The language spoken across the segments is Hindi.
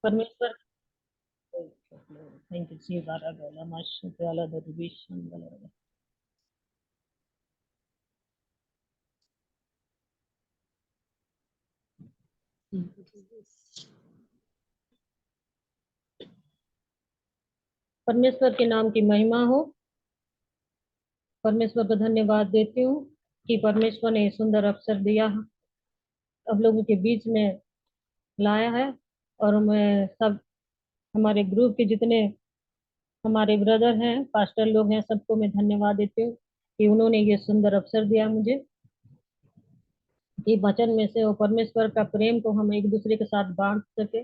परमेश्वर। थैंक यू जी। बारा गला माशा अल्लाह दरविशन गला। परमेश्वर के नाम की महिमा हो। परमेश्वर को धन्यवाद देती हूँ कि परमेश्वर ने सुंदर अवसर दिया, अब लोगों के बीच में लाया है। और मैं सब हमारे ग्रुप के जितने हमारे ब्रदर हैं, पास्टर लोग हैं, सबको मैं धन्यवाद देती हूँ कि उन्होंने ये सुंदर अवसर दिया मुझे कि वचन में से और परमेश्वर का प्रेम को हम एक दूसरे के साथ बांट सके,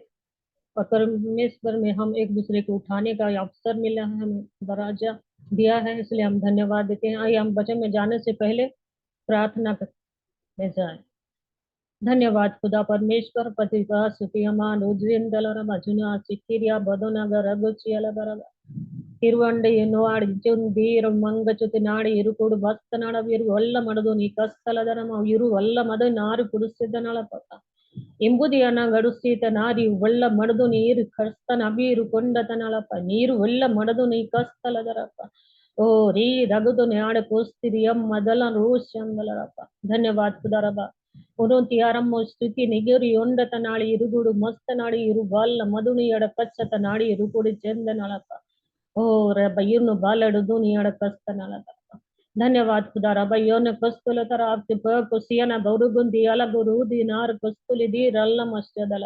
और परमेश्वर में हम एक दूसरे को उठाने का अवसर मिला है, हमें दराजा दिया है, इसलिए हम धन्यवाद देते हैं। आइए हम वचन में जाने से पहले प्रार्थना करने जाए। धन्यवाद खुदा परमेश्वर पतिता सुतियमान उज्जिंदलर मजुना सिक्किरिया बदोनगर अगुचियलगर ತಿರುವಂಡಿ ಎನ್ನುವಾಡಿ ಚುಂದೀರು ಮಂಗಚುತಿ ನಾಡಿ ಇರುಕುಡು ಬಸ್ತನಡ ಇರು ಒಲ್ಲ ಮಡದು ನೀ ಕಸ್ತಲದರಮ ಇರು ಒಲ್ಲ ಮದ ನಾರು ಕುಡಿಸಿದ ನಳಪಕ್ಕ ಎಂಬುದಿಯನ್ನ ಗಡುಸೀತ ನಾರಿ ಒಳ್ಳ ಮಡದು ನೀರು ಕಸ್ತನ ಅಬೀರು ಕೊಂಡತನಳಪ್ಪ ನೀರು ಒಳ್ಳ ಮಡದು ನೀ ಕಸ್ತಲದರಪ್ಪ ಓ ರೀ ರಗದು ನ್ಯಾಡ ಪೋಸ್ತಿರಿಯಂ ಮೊದಲ ರೋಷ್ ಅಂದಲರಪ್ಪ ಧನ್ಯವಾದ ಖುದಾರಬ ಉನೋತಿಯಾರಮ್ಮ ಸ್ತುತಿ ನಿಗರಿ ಒಂಡತ ನಾಡಿ ಇರುಗುಡು ಮಸ್ತ ನಾಡಿ ಇರು ಬಾಲ್ಲ ಮದುನಿಯಡ ಕಚ್ಚತ ನಾಡಿ ಇರುಗುಡು ಚೆಂದ ನಳಪ್ಪ ओ रब युन बालड़ दुनिया कस्तनाला। धन्यवाद खुदा रब योन कस्तुल तर आपके को सियना बौरुगुंदी अला गुरुदी नार कस्तुली दी रल्ला मस्जदल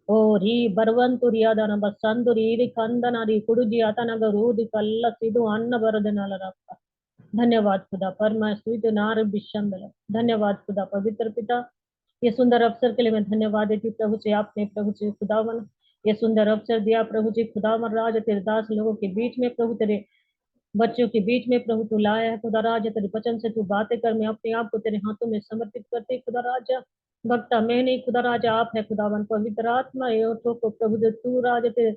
ओ री बरवंतुरी यादन बसंदुरी री कंदनारी कुडुजी अतनग रूदी कल्ल सिदु अन्न बरदनाल रब। धन्यवाद खुदा परमेश्वर नार बिशंदल। धन्यवाद खुदा पवित्र पिता, ये सुंदर अवसर के लिए मैं धन्यवाद देती प्रभु जी। आपने प्रभु जी खुदावन ये सुंदर अवसर दिया प्रभु जी। खुदावन राज तेरे दास लोगों के बीच में प्रभु, तेरे बच्चों के बीच में प्रभु तू लाया है खुदा राज। तेरे वचन से तू बातें कर, मैं अपने आप को तेरे हाथों में समर्पित करते खुदा राजा। भक्ता मैं नहीं खुदा राजा, आप है खुदावन। पवित्र आत्मा ये को प्रभु जी तू राज तेरे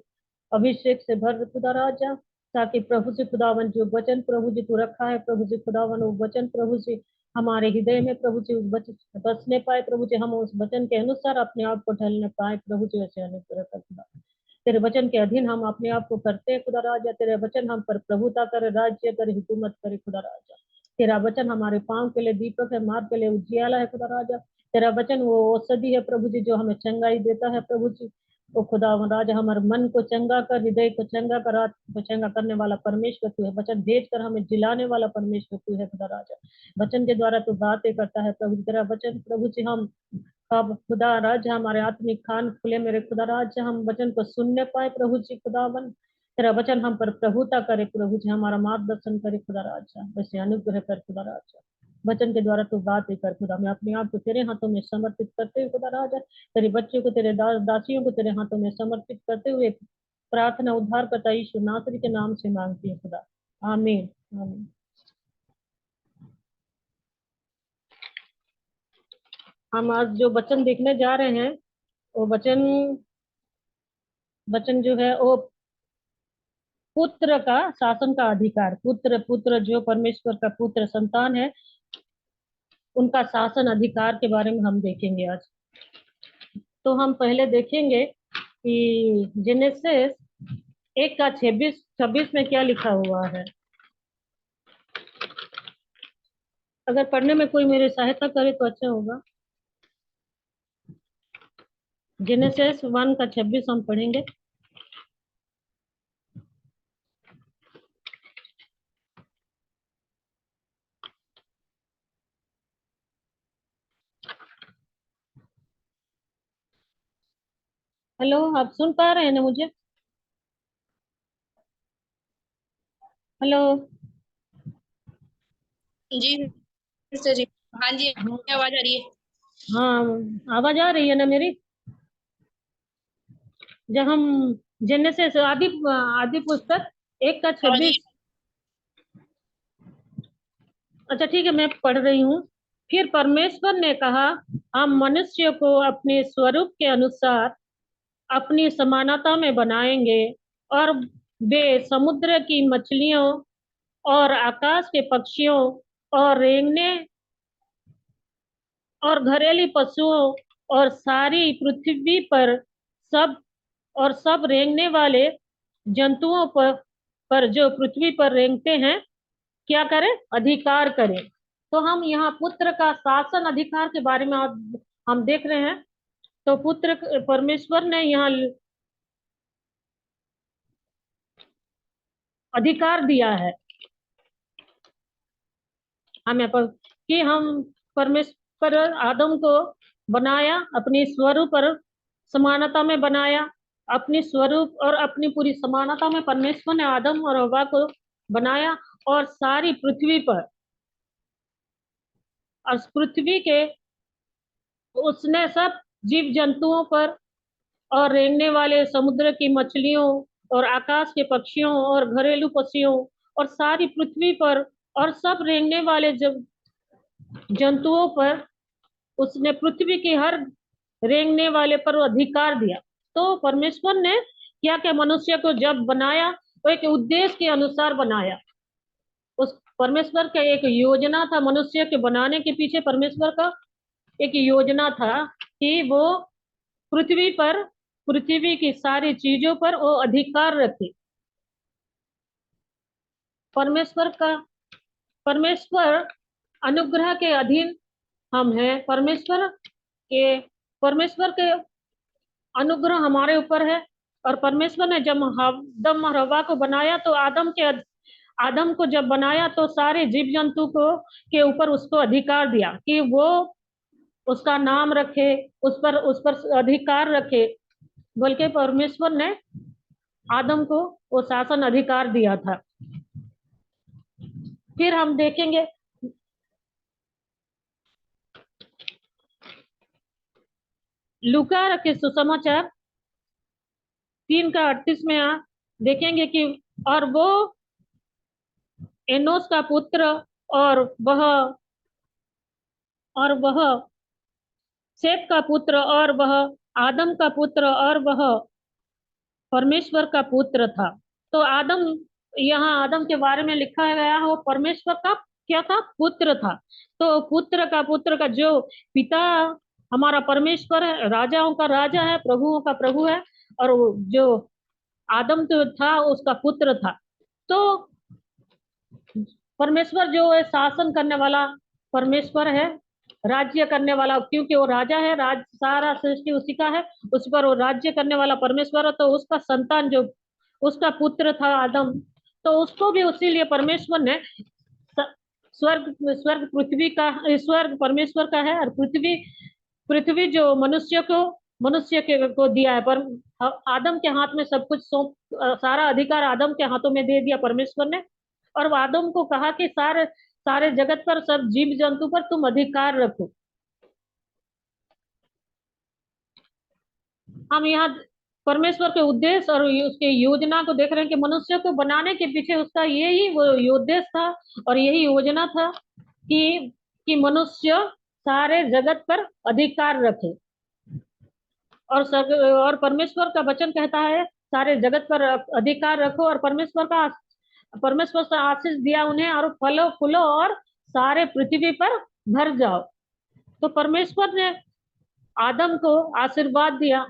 अभिषेक से भर खुदा राजा, ताकि प्रभु जी खुदावन जो वचन प्रभु जी तू रखा है प्रभु जी खुदावन, वो वचन प्रभु जी हमारे हृदय में प्रभु जी बसने पाए प्रभु जी, हम उस वचन के अनुसार अपने आप को ढलने पाए प्रभु जी। ऐसे अनुग्रह कर खुदा, तेरे वचन के अधीन हम अपने आप को करते हैं खुदा राजा। तेरे वचन हम पर प्रभुता करे, राज्य करे, हुकूमत करे खुदा राजा। तेरा वचन हमारे पांव के लिए दीपक है, मार्ग के लिए उजियाला है खुदा राजा। तेरा वचन वो औषधि है प्रभु जी, जो हमें चंगाई देता है प्रभु जी। ओ खुदा राजा हमारे मन को चंगा कर, हृदय को चंगा कर, आत्मा को चंगा करने वाला परमेश्वर तू है। वचन भेज कर हमें जिलाने वाला परमेश्वर तू है खुदा राजा। वचन के द्वारा तू बातें करता है प्रभु। तेरा वचन प्रभु जी हम अब खुदा राजा हमारे आत्मिक कान खुले मेरे खुदा राजा, हम वचन को सुनने पाए प्रभु जी खुदावन। तेरा वचन हम पर प्रभुता करे प्रभु जी, हमारा मार्गदर्शन करे खुदा राजा। वैसे अनुग्रह कर खुदा राजा, वचन के द्वारा तू बातें कर खुदा। मैं अपने आप को तेरे हाथों में समर्पित करते हुए खुदा राजा, तेरे बच्चों को, तेरे दासियों को तेरे हाथों में समर्पित करते हुए प्रार्थना उद्धार करता यीशु नासरी के नाम से मांगती है खुदा, आमीन आमीन। हम आज जो वचन देखने जा रहे हैं वो वचन जो है वो पुत्र का शासन का अधिकार। पुत्र जो परमेश्वर का पुत्र संतान है, उनका शासन अधिकार के बारे में हम देखेंगे आज। तो हम पहले देखेंगे कि जेनेसिस 1:26 में क्या लिखा हुआ है। अगर पढ़ने में कोई मेरी सहायता करे तो अच्छा होगा। जेनेसिस 1:26 हम पढ़ेंगे। हेलो, आप सुन पा रहे हैं ना मुझे? हेलो जी जी, हाँ जी, आवाज आ रही है। हाँ, आवाज आ रही है ना मेरी? जब हम जेनेसिस आदि पुस्तक 1:26। अच्छा ठीक है, मैं पढ़ रही हूँ। फिर परमेश्वर ने कहा, हम मनुष्य को अपने स्वरूप के अनुसार अपनी समानता में बनाएंगे, और वे समुद्र की मछलियों और आकाश के पक्षियों और रेंगने और घरेलू पशुओं और सारी पृथ्वी पर सब और सब रेंगने वाले जंतुओं पर जो पृथ्वी पर रेंगते हैं क्या करें, अधिकार करें। तो हम यहाँ पुत्र का शासन अधिकार के बारे में हम देख रहे हैं। तो पुत्र परमेश्वर ने यहाँ अधिकार दिया है हमें पर कि हम परमेश्वर आदम को बनाया, अपनी स्वरूप और समानता में बनाया। अपनी स्वरूप और अपनी पूरी समानता में परमेश्वर ने आदम और हव्वा को बनाया और सारी पृथ्वी पर और पृथ्वी के उसने सब जीव जंतुओं पर और रेंगने वाले समुद्र की मछलियों और आकाश के पक्षियों और घरेलू पक्षियों और सारी पृथ्वी पर और सब रेंगने वाले जंतुओं पर उसने पृथ्वी की हर रेंगने वाले पर अधिकार दिया। तो परमेश्वर ने क्या क्या मनुष्य को जब बनाया तो एक उद्देश्य के अनुसार बनाया। उस परमेश्वर का एक योजना था, मनुष्य के बनाने के पीछे परमेश्वर का एक योजना था कि वो पृथ्वी पर पृथ्वी की सारी चीजों पर वो अधिकार रखे। परमेश्वर अनुग्रह के अधीन हम हैं। परमेश्वर के अनुग्रह हमारे ऊपर है। और परमेश्वर ने जब आदम और हव्वा को बनाया तो आदम को जब बनाया तो सारे जीव जंतु को के ऊपर उसको अधिकार दिया कि वो उसका नाम रखे, उस पर अधिकार रखे। बल्कि परमेश्वर ने आदम को वो शासन अधिकार दिया था। फिर हम देखेंगे लूका के सुसमाचार 3:38 में देखेंगे कि और वो एनोस का पुत्र और वह सेत का पुत्र और वह आदम का पुत्र और वह परमेश्वर का पुत्र था। तो यहाँ आदम के बारे में लिखा गया है वो परमेश्वर का क्या था, पुत्र था। तो पुत्र का जो पिता हमारा परमेश्वर है, राजाओं का राजा है, प्रभुओं का प्रभु है। और जो आदम तो था उसका पुत्र था। तो परमेश्वर जो है शासन करने वाला परमेश्वर है, राज्य करने वाला, क्योंकि वो राजा है, सारा सृष्टि उसी का है, उस पर वो राज्य करने वाला परमेश्वर है। तो उसका संतान जो उसका पुत्र था आदम, तो उसको भी उसीलिए परमेश्वर ने स्वर्ग स्वर्ग पृथ्वी का स्वर्ग परमेश्वर का है और पृथ्वी पृथ्वी जो मनुष्य के को दिया है। पर आदम के हाथ में सब कुछ सौंप, सारा अधिकार आदम के हाथों में दे दिया परमेश्वर ने। और आदम को कहा कि सारे सारे जगत पर, सब जीव जंतु पर तुम अधिकार रखो। हम यहाँ परमेश्वर के उद्देश्य और उसके योजना को देख रहे हैं कि मनुष्य को बनाने के पीछे उसका यही वो उद्देश्य था और यही योजना था कि मनुष्य सारे जगत पर अधिकार रखे। और परमेश्वर का वचन कहता है सारे जगत पर अधिकार रखो। और परमेश्वर से आशीष दिया उन्हें और फलो फूलो और सारे पृथ्वी पर भर जाओ। तो परमेश्वर ने आदम को आशीर्वाद दिया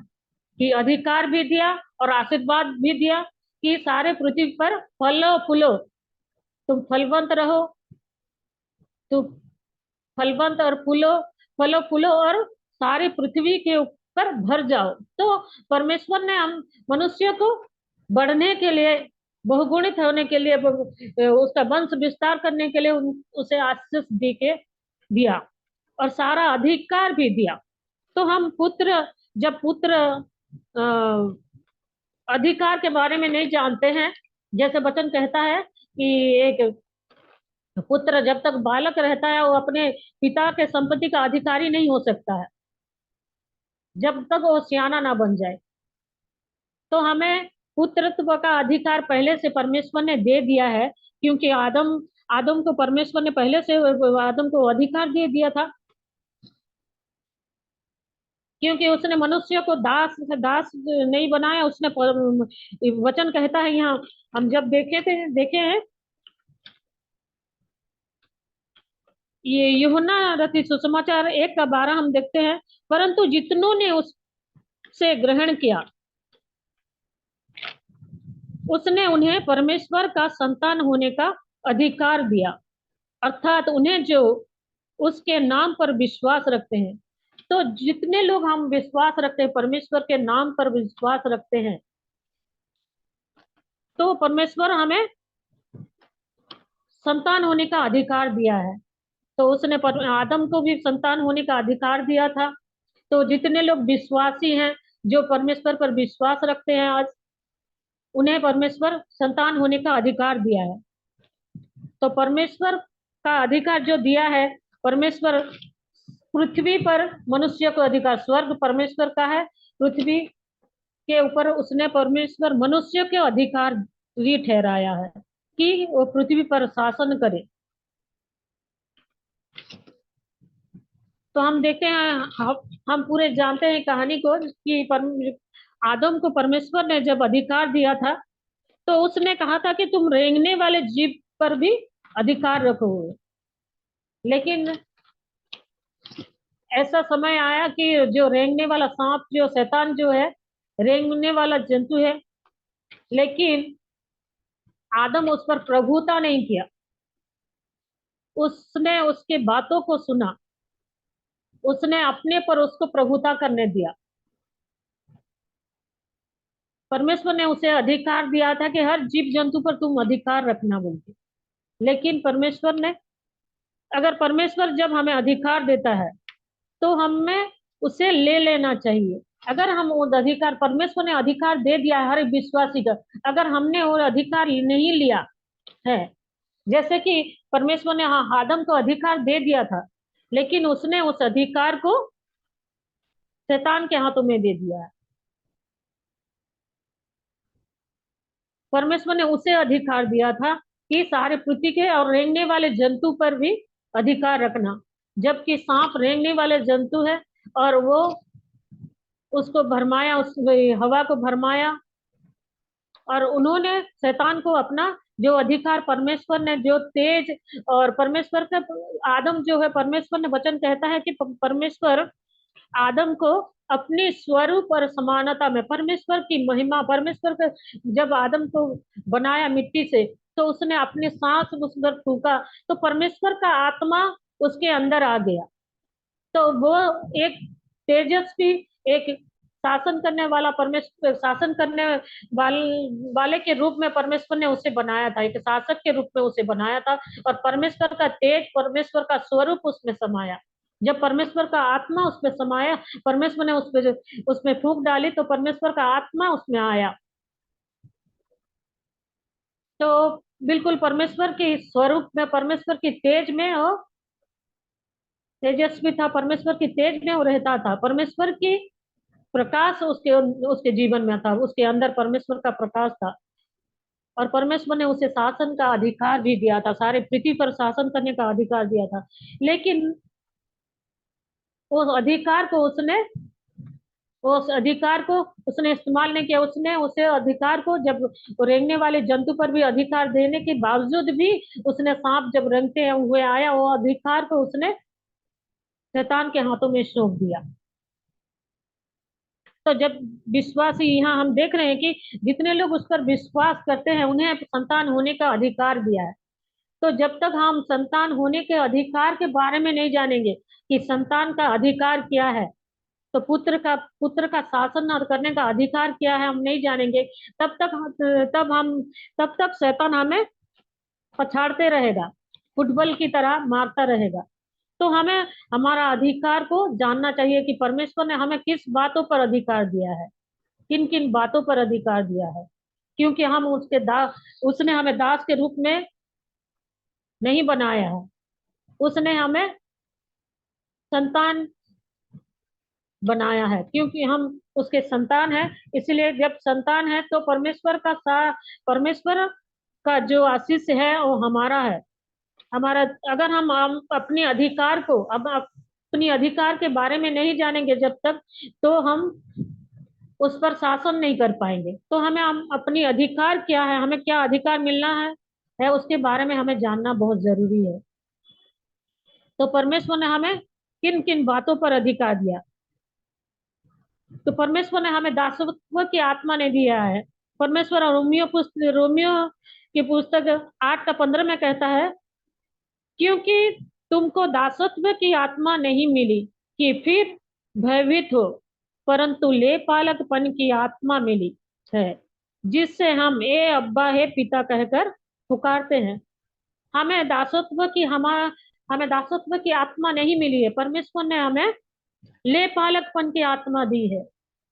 कि अधिकार भी दिया और आशीर्वाद भी दिया कि सारे पृथ्वी पर फलो फूलो, तुम फलवंत रहो, तुम फलवंत और फलो फूलो और सारी पृथ्वी के ऊपर भर जाओ। तो परमेश्वर ने हम मनुष्य को बढ़ने के लिए, बहुगुणित होने के लिए, उसका वंश विस्तार करने के लिए उसे आशीष दे के दिया और सारा अधिकार भी दिया। तो हम जब पुत्र अधिकार के बारे में नहीं जानते हैं, जैसे वचन कहता है कि एक पुत्र जब तक बालक रहता है वो अपने पिता के संपत्ति का अधिकारी नहीं हो सकता है जब तक वो सियाना ना बन जाए। तो हमें पुत्रत्व का अधिकार पहले से परमेश्वर ने दे दिया है, क्योंकि आदम आदम को परमेश्वर ने पहले से आदम को अधिकार दे दिया था, क्योंकि उसने मनुष्य को दास नहीं बनाया। उसने वचन कहता है यहाँ, हम जब देखे हैं ये यूहन्ना रचित सुसमाचार 1:12 हम देखते हैं, परंतु जितनों ने उससे ग्रहण किया उसने उन्हें परमेश्वर का संतान होने का अधिकार दिया, अर्थात उन्हें जो उसके नाम पर विश्वास रखते हैं। तो जितने लोग हम विश्वास रखते हैं, परमेश्वर के नाम पर विश्वास रखते हैं, तो परमेश्वर हमें संतान होने का अधिकार दिया है। तो उसने आदम को भी संतान होने का अधिकार दिया था। तो जितने लोग विश्वासी हैं, जो परमेश्वर पर विश्वास रखते हैं, आज उन्हें परमेश्वर संतान होने का अधिकार दिया है। तो परमेश्वर का अधिकार जो दिया है, परमेश्वर पृथ्वी पर मनुष्य को अधिकार, स्वर्ग परमेश्वर का है, पृथ्वी के ऊपर उसने परमेश्वर मनुष्य के अधिकार भी ठहराया है कि वो पृथ्वी पर शासन करे। तो हम देखते हैं, हम पूरे जानते हैं कहानी को कि आदम को परमेश्वर ने जब अधिकार दिया था, तो उसने कहा था कि तुम रेंगने वाले जीव पर भी अधिकार रखोगे। लेकिन ऐसा समय आया कि जो रेंगने वाला सांप, जो शैतान जो है, रेंगने वाला जंतु है, लेकिन आदम उस पर प्रभुता नहीं किया। उसने उसके बातों को सुना, उसने अपने पर उसको प्रभुता करने दिया। परमेश्वर ने उसे अधिकार दिया था कि हर जीव जंतु पर तुम अधिकार रखना बोलते। लेकिन परमेश्वर ने, अगर परमेश्वर जब हमें अधिकार देता है तो हमें उसे ले लेना चाहिए। अगर हम वो अधिकार, परमेश्वर ने अधिकार दे दिया है हर एक विश्वासी का, अगर हमने वो अधिकार नहीं लिया है, जैसे कि परमेश्वर ने आदम को अधिकार दे दिया था, लेकिन उसने उस अधिकार को शैतान के हाथों में दे दिया है। परमेश्वर ने उसे अधिकार दिया था कि सारे पृथ्वी के और रेंगने वाले जंतु पर भी अधिकार रखना, जबकि सांप रेंगने वाले जंतु है और वो उसको भरमाया, उस हवा को भरमाया, और उन्होंने शैतान को अपना जो अधिकार, परमेश्वर ने जो तेज, और परमेश्वर का आदम जो है, परमेश्वर ने वचन कहता है कि परमेश्वर आदम को अपनी स्वरूप और समानता में, परमेश्वर की महिमा, परमेश्वर का जब आदम को बनाया मिट्टी से, तो उसने अपने सांस उस पर फूका, तो परमेश्वर का आत्मा उसके अंदर आ गया। तो वो एक तेजस्वी, एक शासन करने वाला, परमेश्वर शासन करने वाले के रूप में परमेश्वर ने उसे बनाया था, एक शासक के रूप में उसे बनाया था। और परमेश्वर का तेज, परमेश्वर का स्वरूप उसमें समाया। जब परमेश्वर का आत्मा उसमें समाया, परमेश्वर ने उसमें फूंक डाली, तो परमेश्वर का आत्मा उसमें आया। तो बिल्कुल परमेश्वर के स्वरूप में, परमेश्वर की तेज में वो तेजस्वी था, परमेश्वर की तेज में वो रहता था, परमेश्वर की प्रकाश उसके उसके जीवन में था, उसके अंदर परमेश्वर का प्रकाश था। और परमेश्वर ने उसे शासन का अधिकार भी दिया था, सारे पृथ्वी पर शासन करने का अधिकार दिया था। लेकिन उस अधिकार को उसने उस अधिकार को उसने इस्तेमाल नहीं किया। उसने उसे अधिकार को, जब रेंगने वाले जंतु पर भी अधिकार देने के बावजूद भी, उसने सांप जब रेंगते हुए आया, वो अधिकार को उसने शैतान के हाथों में सौंप दिया। तो जब विश्वासी, यहाँ हम देख रहे हैं कि जितने लोग उस पर विश्वास करते हैं, उन्हें संतान होने का अधिकार दिया है। तो जब तक हम संतान होने के अधिकार के बारे में नहीं जानेंगे कि संतान का अधिकार क्या है, तो पुत्र का शासन करने का अधिकार क्या है, हम नहीं जानेंगे, तब तक शैतान हमें पछाड़ते रहेगा, फुटबॉल की तरह मारता रहेगा। तो हमें हमारा अधिकार को जानना चाहिए कि परमेश्वर ने हमें किस बातों पर अधिकार दिया है, किन किन बातों पर अधिकार दिया है, क्योंकि हम उसके दास, उसने हमें दास के रूप में नहीं बनाया है, उसने हमें संतान बनाया है, क्योंकि हम उसके संतान हैं। इसलिए जब संतान है तो परमेश्वर का जो आशीष है वो हमारा है, हमारा। अगर हम अपने अधिकार को, अब अपनी अधिकार के बारे में नहीं जानेंगे जब तक, तो हम उस पर शासन नहीं कर पाएंगे। तो हम अपनी अधिकार क्या है, हमें क्या अधिकार मिलना है उसके बारे में हमें जानना बहुत जरूरी है। तो परमेश्वर ने हमें किन किन बातों पर अधिकार दिया, तो परमेश्वर ने हमें दासत्व की आत्मा ने दिया है। परमेश्वर और रोमियो की पुस्तक 8:15 में कहता है, क्योंकि तुमको दासत्व की आत्मा नहीं मिली कि फिर भयभीत हो, परंतु ले पालकपन की आत्मा मिली है, जिससे हम ए अब्बा हे पिता कहकर पुकारते हैं। हमें दासत्व की हमारा हमें दासत्व की आत्मा नहीं मिली है, परमेश्वर ने हमें ले पालकपन की आत्मा दी है,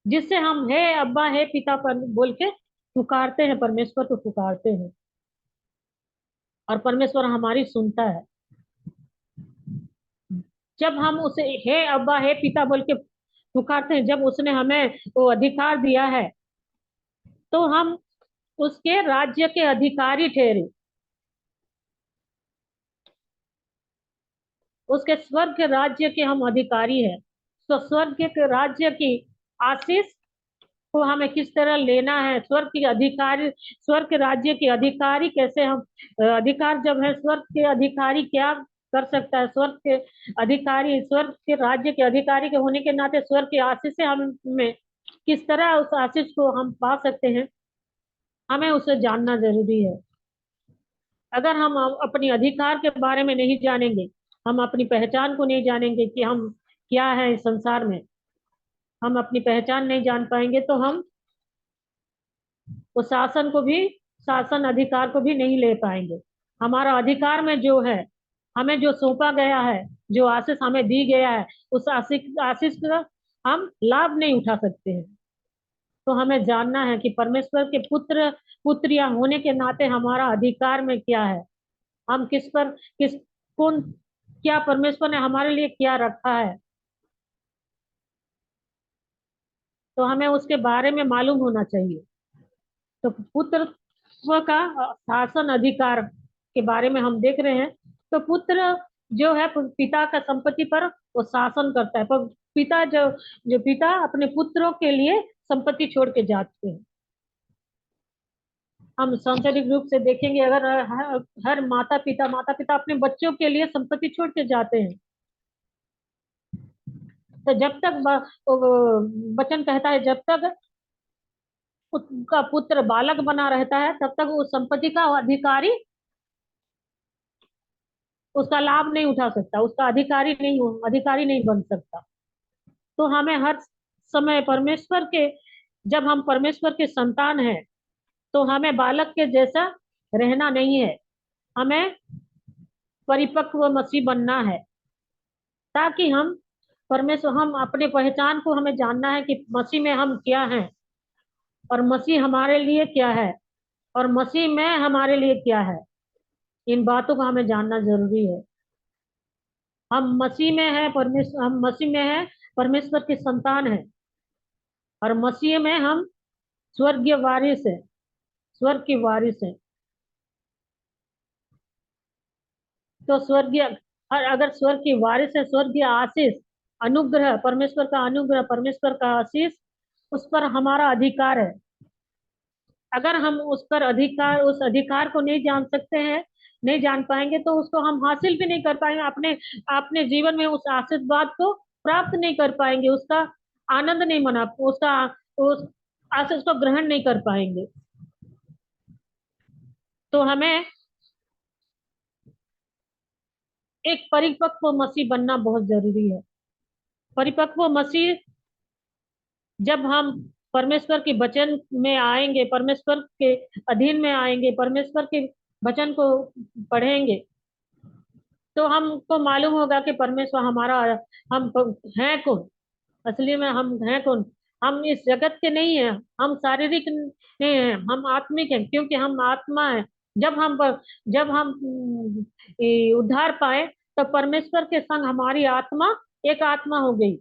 जिससे हम हे अब्बा हे पिता पर बोल के पुकारते हैं, परमेश्वर को पुकारते हैं, और परमेश्वर हमारी सुनता है। जब हम उसे हे अब्बा हे पिता बोल के पुकारते हैं, जब उसने हमें वो अधिकार दिया है, तो हम उसके राज्य के अधिकारी ठहरे, उसके स्वर्ग के राज्य के हम अधिकारी हैं। तो स्वर्ग के राज्य की आशीष को हमें किस तरह लेना है, स्वर्ग के अधिकारी, स्वर्ग के राज्य के अधिकारी कैसे हम, अधिकार जब है, स्वर्ग के अधिकारी क्या कर सकता है, स्वर्ग के अधिकारी, स्वर्ग के राज्य के अधिकारी के होने के नाते स्वर्ग की आशीष से हमें किस तरह उस आशीष को हम पा सकते हैं, हमें उसे जानना जरूरी है। अगर हम अपनी अधिकार के बारे में नहीं जानेंगे, हम अपनी पहचान को नहीं जानेंगे कि हम क्या है इस संसार में, हम अपनी पहचान नहीं जान पाएंगे, तो हम उस शासन को भी, शासन अधिकार को भी नहीं ले पाएंगे। हमारा अधिकार में जो है, हमें जो सौंपा गया है, जो आशीष हमें दी गया है, उस आशीष आशीष का हम लाभ नहीं उठा सकते हैं। तो हमें जानना है कि परमेश्वर के पुत्र पुत्रियां होने के नाते हमारा अधिकार में क्या है, हम किस पर किस कौन, क्या परमेश्वर ने हमारे लिए क्या रखा है, तो हमें उसके बारे में मालूम होना चाहिए। तो पुत्रत्व का शासन अधिकार के बारे में हम देख रहे हैं। तो पुत्र जो है पिता का संपत्ति पर वो शासन करता है, पर पिता जो जो पिता अपने पुत्रों के लिए संपत्ति छोड़ के जाते हैं। हम सांसारिक रूप से देखेंगे, अगर हर माता पिता अपने बच्चों के लिए संपत्ति छोड़ के जाते हैं, तो जब तक वचन कहता है जब तक उसका पुत्र बालक बना रहता है, तब तक उस संपत्ति का अधिकारी उसका लाभ नहीं उठा सकता, उसका अधिकारी नहीं बन सकता। तो हमें हर समय परमेश्वर के, जब हम परमेश्वर के संतान हैं, तो हमें बालक के जैसा रहना नहीं है, हमें परिपक्व मसीह बनना है, ताकि हम अपने पहचान को हमें जानना है कि मसीह में हम क्या हैं, और मसीह हमारे लिए क्या है, और मसीह में हमारे लिए क्या है। इन बातों को हमें जानना जरूरी है। हम मसीह में है, परमेश्वर के संतान है, और मसीह में हम स्वर्गीय वारिस है, स्वर्ग की वारिस है। तो स्वर्गीय, और अगर स्वर्ग की वारिस है, स्वर्गीय आशीष, अनुग्रह, परमेश्वर का अनुग्रह, परमेश्वर का आशीष, उस पर हमारा अधिकार है। अगर हम उस अधिकार को नहीं जान सकते हैं, नहीं जान पाएंगे, तो उसको हम हासिल भी नहीं कर पाएंगे, अपने अपने जीवन में उस आशीर्वाद को प्राप्त नहीं कर पाएंगे, उसका आनंद नहीं मना, उसका उस आशीष को ग्रहण नहीं कर पाएंगे। तो हमें एक परिपक्व मसीह बनना बहुत जरूरी है। परिपक्व मसीह, जब हम परमेश्वर के वचन में आएंगे, परमेश्वर के अधीन में आएंगे, परमेश्वर के वचन को पढ़ेंगे, तो हमको मालूम होगा कि परमेश्वर हमारा, हम हैं कौन, असली में हम हैं कौन। हम इस जगत के नहीं हैं, हम शारीरिक नहीं हैं, हम आत्मिक हैं, क्योंकि हम आत्मा है। जब हम उद्धार पाए, तो परमेश्वर के संग हमारी आत्मा एक आत्मा हो गई।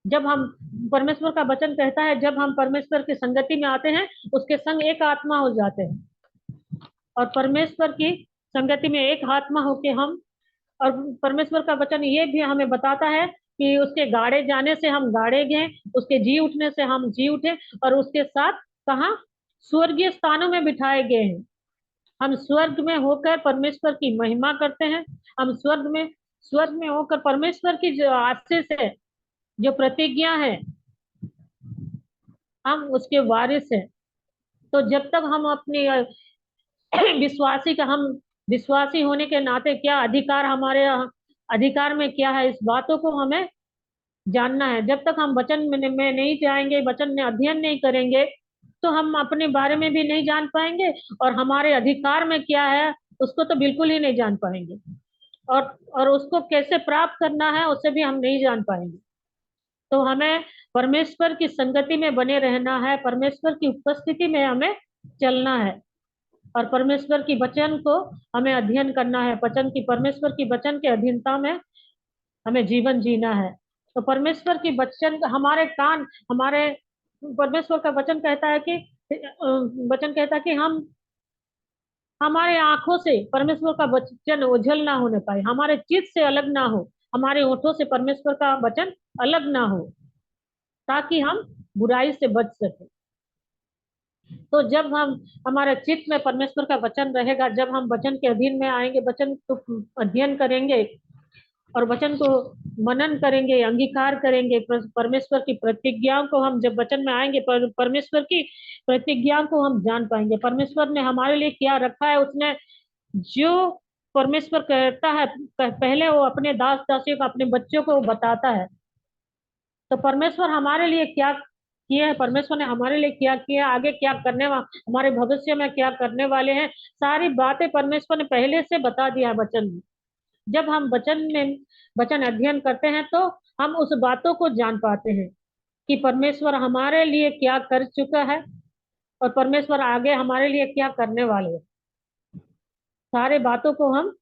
जब हम, परमेश्वर का वचन कहता है, जब हम परमेश्वर की संगति में आते हैं, उसके संग एक आत्मा हो जाते हैं, और परमेश्वर की संगति में एक आत्मा होके हम, और परमेश्वर का वचन ये भी हमें बताता है कि उसके गाड़े जाने से हम गाड़े गए, उसके जी उठने से हम जी उठे, और उसके साथ कहाँ, स्वर्गीय स्थानों में बिठाए गए हैं। हम स्वर्ग में होकर परमेश्वर की महिमा करते हैं। हम स्वर्ग में होकर परमेश्वर की जो आशीष है, जो प्रतिज्ञा है, हम उसके वारिस हैं। तो जब तक हम अपनी हम विश्वासी होने के नाते क्या अधिकार हमारे अधिकार में क्या है, इस बातों को हमें जानना है। जब तक हम वचन में नहीं जाएंगे, वचन में अध्ययन नहीं करेंगे, तो हम अपने बारे में भी नहीं जान पाएंगे, और हमारे अधिकार में क्या है उसको तो बिल्कुल ही नहीं जान पाएंगे, और उसको कैसे प्राप्त करना है उसे भी हम नहीं जान पाएंगे। तो हमें परमेश्वर की संगति में बने रहना है, परमेश्वर की उपस्थिति में हमें चलना है, और परमेश्वर की वचन को हमें अध्ययन करना है, वचन की परमेश्वर की वचन के अधीनता में हमें जीवन जीना है। तो परमेश्वर की वचन हमारे कान हमारे परमेश्वर का वचन कहता है कि हम हमारे आंखों से परमेश्वर का वचन ओझल ना होने पाए, हमारे चित्त से अलग ना हो, हमारे होठों से परमेश्वर का वचन अलग ना हो, ताकि हम बुराई से बच सके। तो जब हम हमारे चित्त में परमेश्वर का वचन रहेगा, जब हम वचन के अधीन में आएंगे, वचन को अध्ययन करेंगे और वचन को मनन करेंगे, अंगीकार करेंगे, परमेश्वर की प्रतिज्ञाओं को हम जब वचन में आएंगे, परमेश्वर की प्रतिज्ञाओं को हम जान पाएंगे, परमेश्वर ने हमारे लिए क्या रखा है। उसने जो परमेश्वर कहता है पहले वो अपने दास दासियों को, अपने बच्चों को बताता है। तो परमेश्वर हमारे लिए क्या किया है, परमेश्वर ने हमारे लिए क्या किया, आगे क्या करने हमारे भविष्य में क्या करने वाले हैं, सारी बातें परमेश्वर ने पहले से बता दिया है वचन में। जब हम वचन अध्ययन करते हैं तो हम उस बातों को जान पाते हैं कि परमेश्वर हमारे लिए क्या कर चुका है और परमेश्वर आगे हमारे लिए क्या करने वाले हैं। सारे बातों को हम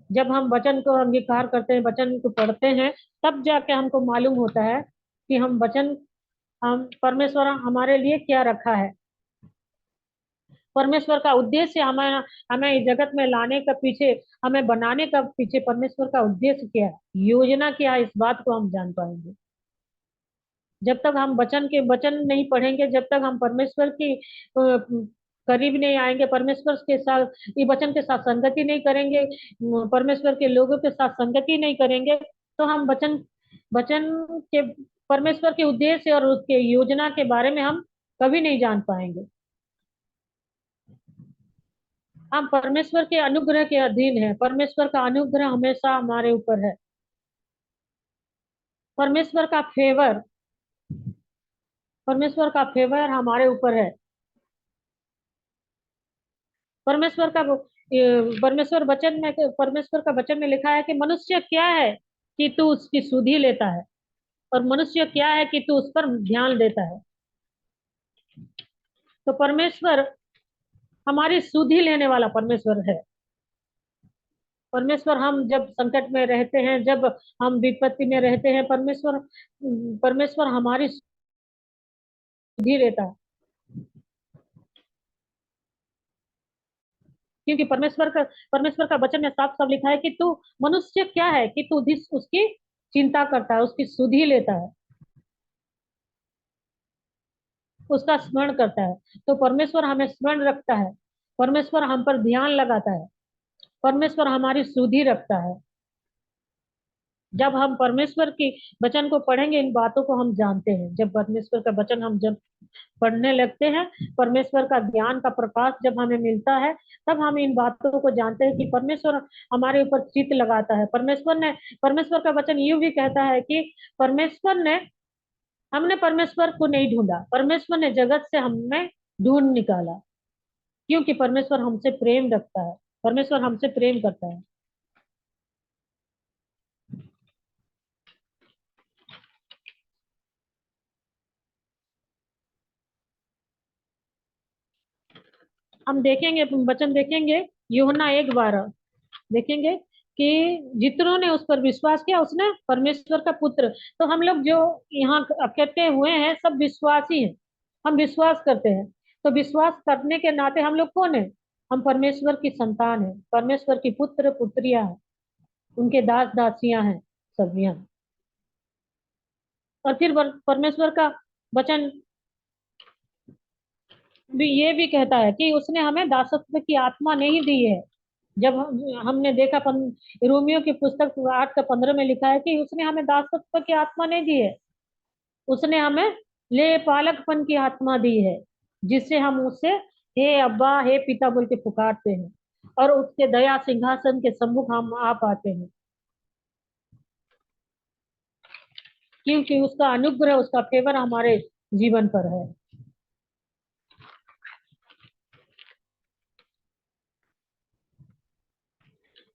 जब हम वचन को अंगीकार करते हैं, वचन को पढ़ते हैं, तब जाके हमको मालूम होता है कि हम परमेश्वर हमारे लिए क्या रखा है। परमेश्वर का उद्देश्य हमें हमें इस जगत में लाने का पीछे, हमें बनाने का पीछे परमेश्वर का उद्देश्य क्या है, योजना क्या है, इस बात को हम जान पाएंगे। जब तक हम वचन नहीं पढ़ेंगे, जब तक हम परमेश्वर की करीब नहीं आएंगे, परमेश्वर के साथ ये वचन के साथ संगति नहीं करेंगे, परमेश्वर के लोगों के साथ संगति नहीं करेंगे, तो हम वचन वचन के परमेश्वर के उद्देश्य और उसके योजना के बारे में हम कभी नहीं जान पाएंगे। हम परमेश्वर के अनुग्रह के अधीन है, परमेश्वर का अनुग्रह हमेशा हमारे ऊपर है, परमेश्वर का फेवर परमेश्वर का फेवर हमारे ऊपर है। परमेश्वर का परमेश्वर का वचन में लिखा है कि मनुष्य क्या है कि तू उसकी सुधि लेता है, और मनुष्य क्या है कि तू उस पर ध्यान देता है। तो परमेश्वर हमारी सुधि लेने वाला परमेश्वर है। परमेश्वर हम जब संकट में रहते हैं, जब हम विपत्ति में रहते हैं, परमेश्वर हमारी सुधि लेता है, क्योंकि परमेश्वर का वचन में साफ साफ लिखा है कि तू मनुष्य क्या है कि तू उसकी चिंता करता है, उसकी सुधि लेता है, उसका स्मरण करता है। तो परमेश्वर हमें स्मरण रखता है, परमेश्वर हम पर ध्यान लगाता है, परमेश्वर हमारी सुधि रखता है। जब हम परमेश्वर की वचन को पढ़ेंगे, इन बातों को हम जानते हैं। जब परमेश्वर का वचन हम जब पढ़ने लगते हैं, परमेश्वर का ज्ञान का प्रकाश जब हमें मिलता है, तब हम इन बातों को जानते हैं कि परमेश्वर हमारे ऊपर चित्त लगाता है। परमेश्वर का वचन यूं भी कहता है कि हमने परमेश्वर को नहीं ढूंढा, परमेश्वर ने जगत से हमें ढूंढ निकाला, क्योंकि परमेश्वर हमसे प्रेम रखता है, परमेश्वर हमसे प्रेम करता है। हम देखेंगे, वचन देखेंगे, यूहन्ना 1:12 देखेंगे कि जितनों ने उस पर विश्वास किया, उसने परमेश्वर का पुत्र। तो हम लोग जो यहाँ इकट्ठे हुए हैं सब विश्वासी हैं, हम विश्वास करते हैं। तो विश्वास करने के नाते हम लोग कौन है? हम परमेश्वर की संतान है, परमेश्वर की पुत्र पुत्रियां हैं, उनके दास दासियां हैं सब यहाँ। और फिर परमेश्वर का वचन भी ये भी कहता है कि उसने हमें दासत्व की आत्मा नहीं दी है। जब हमने देखा रोमियो की पुस्तक 8:15 में लिखा है कि उसने हमें दासत्व की आत्मा नहीं दी है, उसने हमें ले पालकपन की आत्मा दी है। जिससे हम उसे हे अब्बा, हे पिता बोल के पुकारते हैं, और उसके दया सिंहासन के सम्मुख हम आ पाते हैं, क्योंकि उसका अनुग्रह, उसका फेवर हमारे जीवन पर है।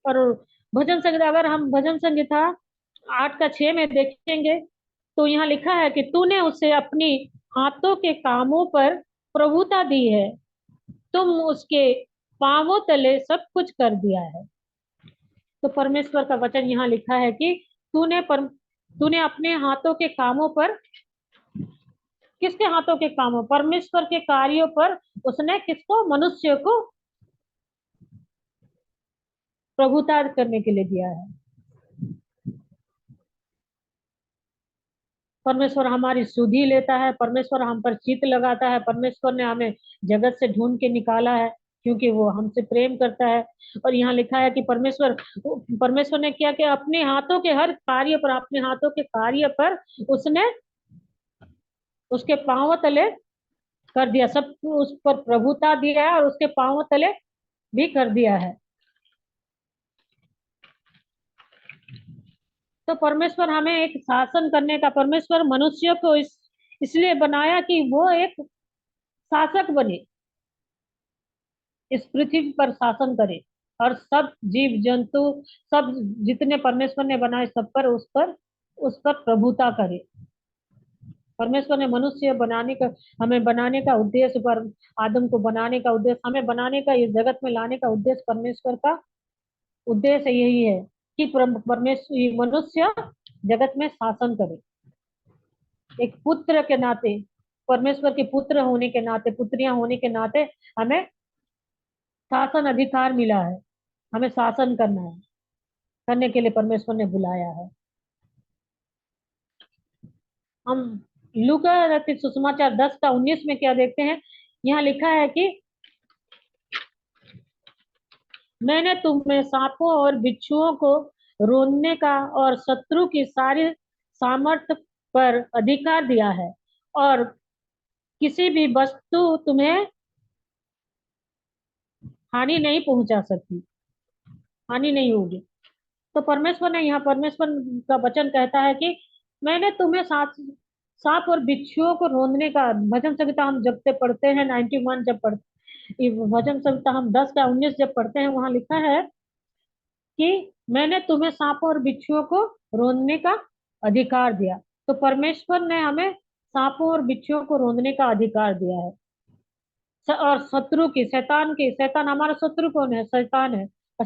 और भजन संगीता, अगर हम भजन संगीता 8 का 6 में देखेंगे तो यहाँ लिखा है कि तूने उसे अपनी हाथों के कामों पर प्रभुता दी है, तुम उसके पांवों तले सब कुछ कर दिया है। तो परमेश्वर का वचन यहाँ लिखा है कि तूने अपने हाथों के कामों पर, किसके हाथों के कामों, परमेश्वर के कार्यों पर उसने किसको, मनुष्य को प्रभुता करने के लिए दिया है। परमेश्वर हमारी सुधि लेता है, परमेश्वर हम पर चित्त लगाता है, परमेश्वर ने हमें जगत से ढूंढ के निकाला है, क्योंकि वो हमसे प्रेम करता है। और यहाँ लिखा है कि परमेश्वर ने क्या किया, अपने हाथों के हर कार्य पर, अपने हाथों के कार्य पर उसने उसके पांव तले कर दिया, सब उस पर प्रभुता दिया है और उसके पांव तले भी कर दिया है। तो परमेश्वर हमें एक शासन करने का, परमेश्वर मनुष्य को इसलिए बनाया कि वो एक शासक बने, इस पृथ्वी पर शासन करे, और सब जीव जंतु, सब जितने परमेश्वर ने बनाए सब पर, उस पर प्रभुता करे। परमेश्वर ने मनुष्य बनाने का, हमें बनाने का उद्देश्य, पर आदम को बनाने का उद्देश्य, हमें बनाने का, इस जगत में लाने का उद्देश्य, परमेश्वर का उद्देश्य यही है कि परमेश्वर मनुष्य जगत में शासन करे। एक पुत्र के नाते, परमेश्वर के पुत्र होने के नाते, पुत्रियां होने के नाते हमें शासन अधिकार मिला है, हमें शासन करना है, करने के लिए परमेश्वर ने बुलाया है। हम लूका रचित सुसमाचार 10 का 19 में क्या देखते हैं, यहाँ लिखा है कि मैंने तुम्हें सांपों और बिच्छुओं को रोनने का और शत्रु की सारी सामर्थ पर अधिकार दिया है, और किसी भी वस्तु तुम्हें हानि नहीं पहुंचा सकती, हानि नहीं होगी। तो परमेश्वर ने यहाँ, परमेश्वर का वचन कहता है कि मैंने तुम्हें सांप और बिच्छुओं को रोंदने का, भजन संहिता हम जब से पढ़ते हैं 91 जब पढ़ते, भजन संहिता हम 10 का 19 जब पढ़ते हैं, वहां लिखा है कि मैंने तुम्हें सांपों और बिच्छुओं को रोंदने का अधिकार दिया। तो परमेश्वर ने हमें सांपों और बिच्छुओं को रोंदने का अधिकार दिया है। और शत्रु की, शैतान हमारा शत्रु कौन है, शैतान है, और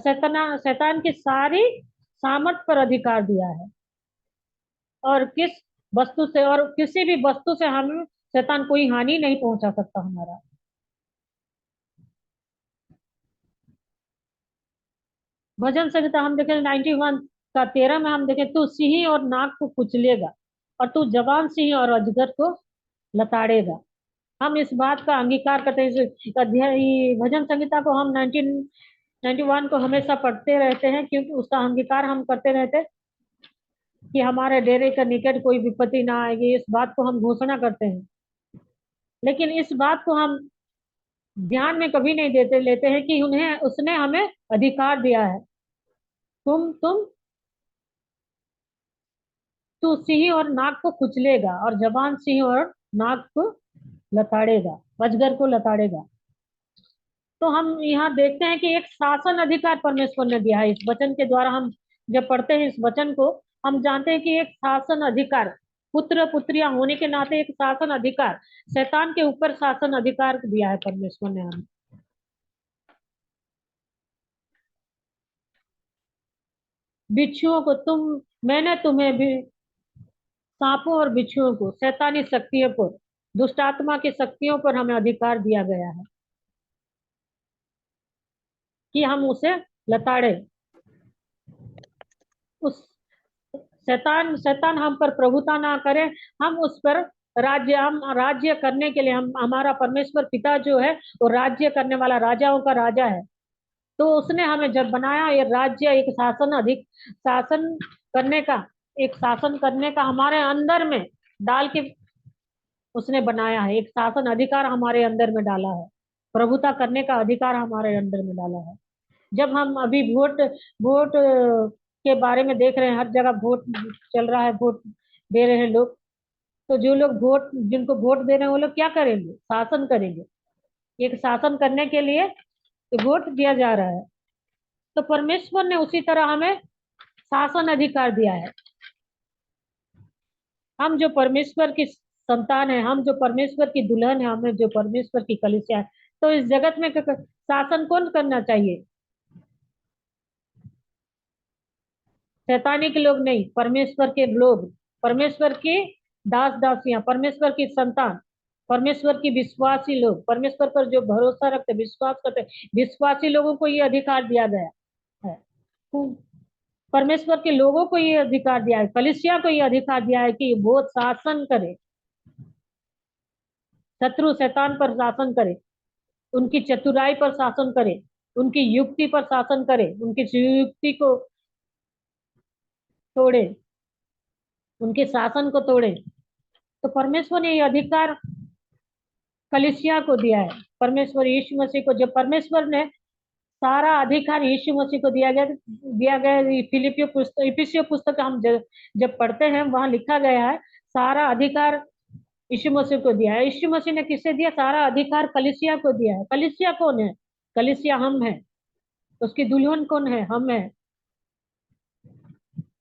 शैतान की सारी सामर्थ पर अधिकार दिया है। और किस वस्तु से, और किसी भी वस्तु से हम, शैतान कोई हानि नहीं पहुंचा सकता हमारा। भजन संहिता हम देखें 91 का 13 में हम देखें, तू सिंह और नाग को कुचलेगा, और तू जवान सिंह और अजगर को लताड़ेगा। हम इस बात का अंगीकार करते हैं, इस अध्याय भजन संहिता को हम 1991 को हमेशा पढ़ते रहते हैं, क्योंकि उसका अंगीकार हम करते रहते हैं कि हमारे डेरे के निकट कोई विपत्ति ना आएगी, इस बात को हम घोषणा करते हैं। लेकिन इस बात को हम ध्यान में कभी नहीं देते लेते हैं कि उन्हें, उसने हमें अधिकार दिया है, तुम तू सिंह और नाग को कुचलेगा, और जवान सिंह और नाग को लताड़ेगा, अजगर को लताड़ेगा। तो हम यहाँ देखते हैं कि एक शासन अधिकार परमेश्वर ने दिया है। इस वचन के द्वारा हम जब पढ़ते हैं इस वचन को, हम जानते हैं कि एक शासन अधिकार, पुत्र पुत्रियां होने के नाते एक शासन अधिकार, शैतान के ऊपर शासन अधिकार दिया है परमेश्वर ने हमें। बिच्छुओं को मैंने तुम्हें भी, सांपों और बिच्छुओं को, शैतानी शक्तियों पर, दुष्ट आत्मा की शक्तियों पर हमें अधिकार दिया गया है कि हम उसे लताड़े। उस शैतान शैतान हम पर प्रभुता ना करे, हम उस पर हम राज्य करने के लिए, हम, हमारा परमेश्वर पिता जो है वो राज्य करने वाला, राजाओं का राजा है। तो उसने हमें जब बनाया, ये राज्य, एक शासन करने का, एक शासन करने का हमारे अंदर में डाल के उसने बनाया है, एक शासन अधिकार हमारे अंदर में डाला है, प्रभुता करने का अधिकार हमारे अंदर में डाला है। जब हम अभी वोट वोट के बारे में देख रहे हैं, हर जगह वोट चल रहा है, वोट दे रहे हैं लोग, तो जो लोग वोट जिनको वोट दे रहे हैं वो लोग क्या करेंगे? शासन करेंगे। एक शासन करने के लिए तो वोट दिया जा रहा है। तो परमेश्वर ने उसी तरह हमें शासन अधिकार दिया है। हम जो परमेश्वर की संतान है, हम जो परमेश्वर की दुल्हन है, हमें जो परमेश्वर की कलीसिया है, तो इस जगत में शासन कौन करना चाहिए? शैतानी के लोग नहीं, परमेश्वर के लोग, परमेश्वर की दास दासियां, परमेश्वर की संतान, परमेश्वर की विश्वासी लोग, परमेश्वर पर जो भरोसा रखते, विश्वास करते, विश्वासी लोगों को ये अधिकार दिया गया है। परमेश्वर के लोगों को ये अधिकार दिया है, कलीसिया को ये अधिकार दिया है कि वो शासन करे, शत्रु शैतान पर शासन करे, उनकी चतुराई पर शासन करे, उनकी युक्ति पर शासन करे, उनकी युक्ति को तोड़े, उनके शासन को तोड़े। तो परमेश्वर ने ये अधिकार कलीसिया को दिया है। परमेश्वर यीशु मसीह को, जब परमेश्वर ने सारा अधिकार यीशु मसीह को दिया गया फिलिपियो पुस्तक, इफिसियो पुस्तक हम जब पढ़ते हैं, वहां लिखा गया है सारा अधिकार यीशु मसीह को दिया है। यीशु मसीह ने किससे दिया? सारा अधिकार कलीसिया को दिया है। कलीसिया कौन है? कलीसिया हम है। उसकी दुल्हन कौन है? हम है।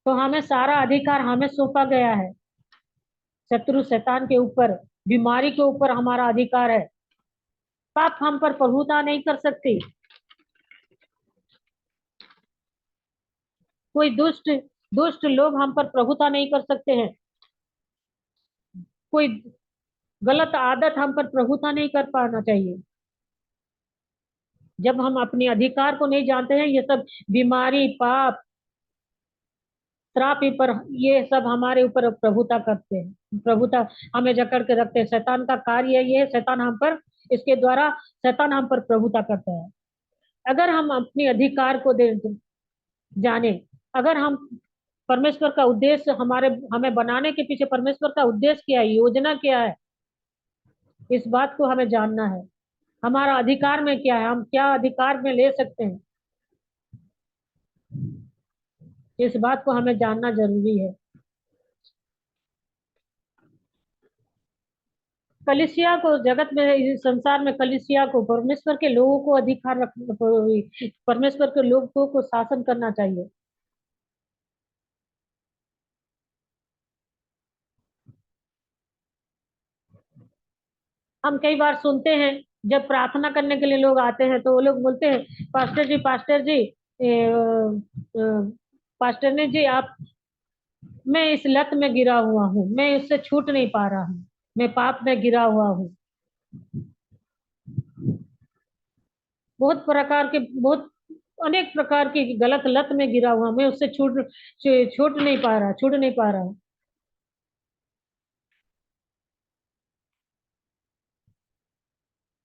तो हमें सारा अधिकार हमें सौंपा गया है। शत्रु शैतान के ऊपर, बीमारी के ऊपर हमारा अधिकार है। पाप हम पर प्रभुता नहीं कर सकती। कोई दुष्ट दुष्ट लोग हम पर प्रभुता नहीं कर सकते हैं। कोई गलत आदत हम पर प्रभुता नहीं कर पाना चाहिए। जब हम अपने अधिकार को नहीं जानते हैं, ये सब बीमारी, पाप, श्राप पर, ये सब हमारे ऊपर प्रभुता करते हैं, प्रभुता हमें जकड़ के रखते हैं। शैतान का कार्य ये है, शैतान हम पर, इसके द्वारा शैतान हम पर प्रभुता करता है। अगर हम अपने अधिकार को जाने, अगर हम परमेश्वर का उद्देश्य, हमारे हमें बनाने के पीछे परमेश्वर का उद्देश्य क्या है, योजना क्या है, इस बात को हमें जानना है। हमारा अधिकार में क्या है, हम क्या अधिकार में ले सकते हैं, इस बात को हमें जानना जरूरी है। कलिसिया को जगत में, इस संसार में कलिसिया को, परमेश्वर के लोगों को अधिकार रख, परमेश्वर के लोगों को शासन करना चाहिए। हम कई बार सुनते हैं, जब प्रार्थना करने के लिए लोग आते हैं तो वो लोग बोलते हैं, पास्टर जी, पास्टर ने जी आप, मैं इस लत में गिरा हुआ हूँ, मैं इससे छूट नहीं पा रहा हूँ, मैं पाप में गिरा हुआ हूँ। बहुत अनेक प्रकार की गलत लत में गिरा हुआ, मैं उससे छूट नहीं पा रहा, छूट नहीं पा रहा।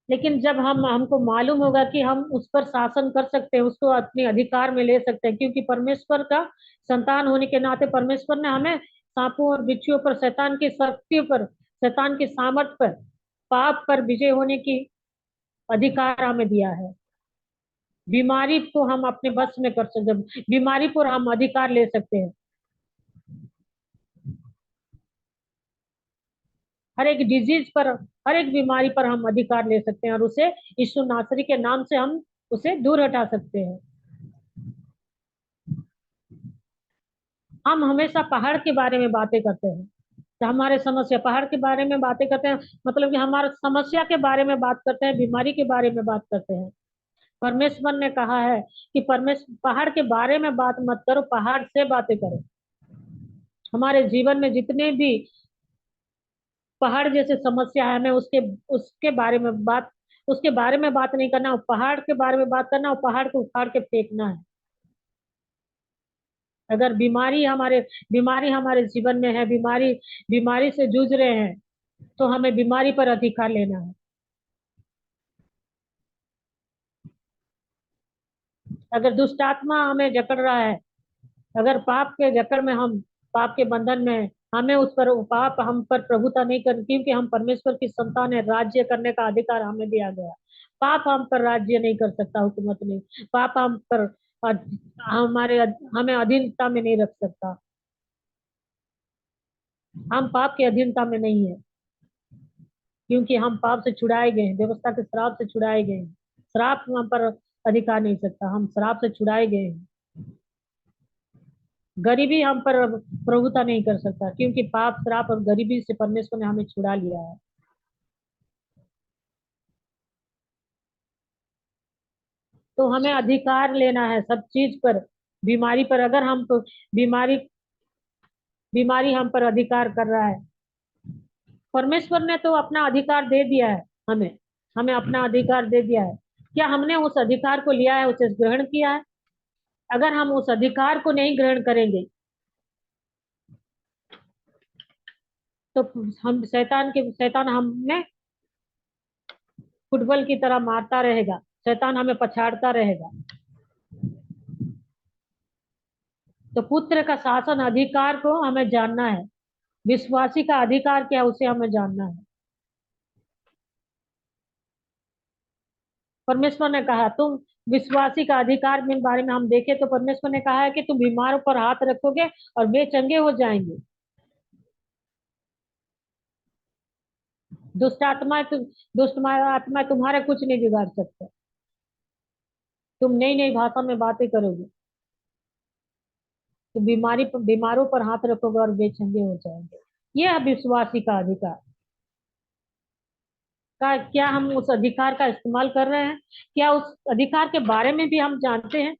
लेकिन जब हमको मालूम होगा कि हम उस पर शासन कर सकते हैं, उसको अपने अधिकार में ले सकते हैं, क्योंकि परमेश्वर का संतान होने के नाते परमेश्वर ने हमें सांपों और बिच्छुओं पर, शैतान की शक्तियों पर, शैतान की सामर्थ पर, पाप पर विजय होने की अधिकार हमें दिया है। बीमारी को हम अपने बस में कर सकते हैं, बीमारी पर हम अधिकार ले सकते हैं। हर एक डिजीज पर, हर एक बीमारी पर हम अधिकार ले सकते हैं, और उसे यीशु नासरी के नाम से हम उसे दूर हटा सकते हैं। हम हमेशा पहाड़ के बारे में बातें करते हैं, तो हमारे समस्या, पहाड़ के बारे में बातें करते हैं, मतलब कि हमारे समस्या के बारे में बात करते हैं, बीमारी के बारे में बात करते हैं। परमेश्वर ने कहा है कि परमेश्वर, पहाड़ के बारे में बात मत करो, पहाड़ से बातें करो। हमारे जीवन में जितने भी पहाड़ जैसे समस्या है, हमें उसके उसके बारे में बात उसके बारे में बात नहीं करना, पहाड़ के बारे में बात करना, और पहाड़ को उखाड़ के फेंकना है। अगर बीमारी हमारे जीवन में है, बीमारी बीमारी से जूझ रहे हैं, तो हमें बीमारी पर अधिकार लेना है। अगर दुष्ट आत्मा हमें जकड़ रहा है, अगर पाप के जकड़ में हम, पाप के बंधन में हमें उस पर पाप हम पर प्रभुता नहीं कर, क्योंकि हम परमेश्वर की संतान है, राज्य करने का अधिकार हमें दिया गया। पाप हम पर राज्य नहीं कर सकता, हुकूमत नहीं। पाप हम पर हमारे हमें अधीनता में नहीं रख सकता। हम पाप की अधीनता में नहीं है, क्योंकि हम पाप से छुड़ाए गए हैं, व्यवस्था के श्राप से छुड़ाए गए हैं। श्राप हम पर अधिकार नहीं सकता, हम श्राप से छुड़ाए गए हैं। गरीबी हम पर प्रभुता नहीं कर सकता, क्योंकि पाप, श्राप और गरीबी से परमेश्वर ने हमें छुड़ा लिया है। तो हमें अधिकार लेना है सब चीज पर। बीमारी पर अगर हम तो बीमारी बीमारी हम पर अधिकार कर रहा है, परमेश्वर ने तो अपना अधिकार दे दिया है हमें। हमें अपना अधिकार दे दिया है। क्या हमने उस अधिकार को लिया है, उसे ग्रहण किया है? अगर हम उस अधिकार को नहीं ग्रहण करेंगे तो हम शैतान हमें फुटबॉल की तरह मारता रहेगा, शैतान हमें पछाड़ता रहेगा। तो पुत्र का शासन अधिकार को हमें जानना है। विश्वासी का अधिकार क्या है, उसे हमें जानना है। परमेश्वर ने कहा तुम विश्वासी का अधिकार के बारे में हम देखें तो परमेश्वर ने कहा है कि तुम बीमारों पर हाथ रखोगे और वे चंगे हो जाएंगे। दुष्ट आत्मा तुम्हारा कुछ नहीं बिगाड़ सकता। तुम नई नई भाषा में बातें करोगे तो बीमारों पर हाथ रखोगे और वे चंगे हो जाएंगे। यह है विश्वासी का अधिकार। क्या हम उस अधिकार का इस्तेमाल कर रहे हैं? क्या उस अधिकार के बारे में भी हम जानते हैं?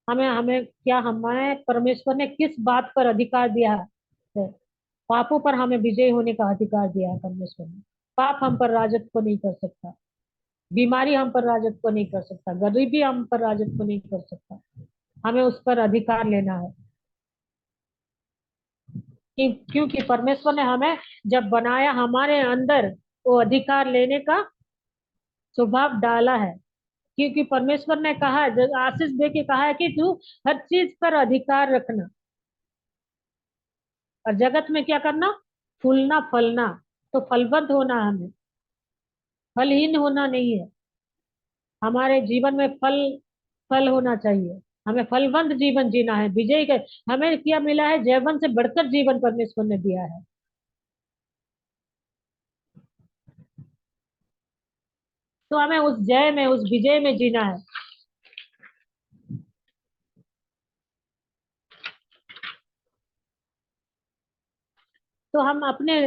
हमें हमें क्या हमें परमेश्वर ने किस बात पर अधिकार दिया है? पापों पर हमें विजय होने का अधिकार दिया है परमेश्वर ने। पाप हम पर राजत्व नहीं कर सकता, बीमारी हम पर राजत्व नहीं कर सकता, गरीबी हम पर राजत्व नहीं कर सकता। हमें उस पर अधिकार लेना है। क्योंकि परमेश्वर ने हमें जब बनाया, हमारे अंदर वो अधिकार लेने का स्वभाव डाला है। क्योंकि परमेश्वर ने कहा है, आशीष दे के कहा है कि तू हर चीज पर अधिकार रखना और जगत में क्या करना, फूलना फलना। तो फलवंत होना, हमें फलहीन होना नहीं है। हमारे जीवन में फल फल होना चाहिए। हमें फलवंत जीवन जीना है, विजय के। हमें क्या मिला है? जयवंत से बढ़कर जीवन परमेश्वर ने दिया है। तो हमें उस जय में, उस विजय में जीना है। तो हम अपने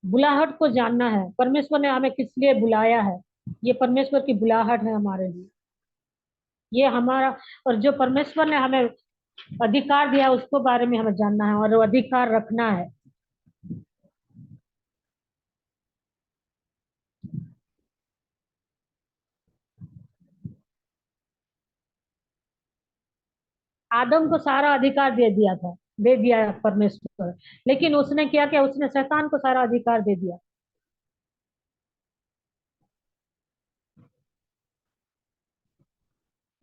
बुलाहट को जानना है। परमेश्वर ने हमें किस लिए बुलाया है? ये परमेश्वर की बुलाहट है हमारे लिए। ये हमारा, और जो परमेश्वर ने हमें अधिकार दिया उसको बारे में हमें जानना है और वो अधिकार रखना है। आदम को सारा अधिकार दे दिया है परमेश्वर। लेकिन उसने क्या किया? उसने शैतान को सारा अधिकार दे दिया।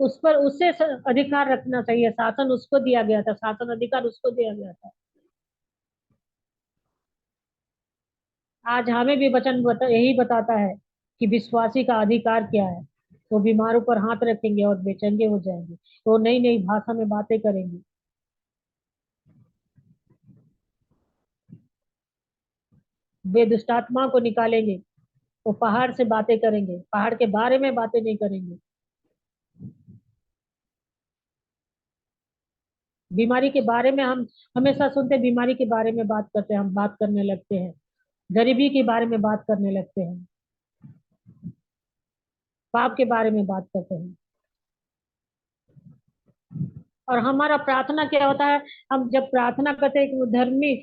उस पर उससे अधिकार रखना चाहिए। शासन उसको दिया गया था, शासन अधिकार उसको दिया गया था। आज हमें भी यही बताता है कि विश्वासी का अधिकार क्या है। वो बीमारों पर हाथ रखेंगे और वे चंगे हो जाएंगे। वो नई नई भाषा में बातें करेंगे। वे दुष्ट आत्मा को निकालेंगे। वो पहाड़ से बातें करेंगे, पहाड़ के बारे में बातें नहीं करेंगे। बीमारी के बारे में हम हमेशा सुनते हैं, बीमारी के बारे में बात करते हैं, हम बात करने लगते हैं। गरीबी के बारे में बात करने लगते हैं, पाप के बारे में बात करते हैं। और हमारा प्रार्थना क्या होता है? हम जब प्रार्थना करते हैं कि धर्मी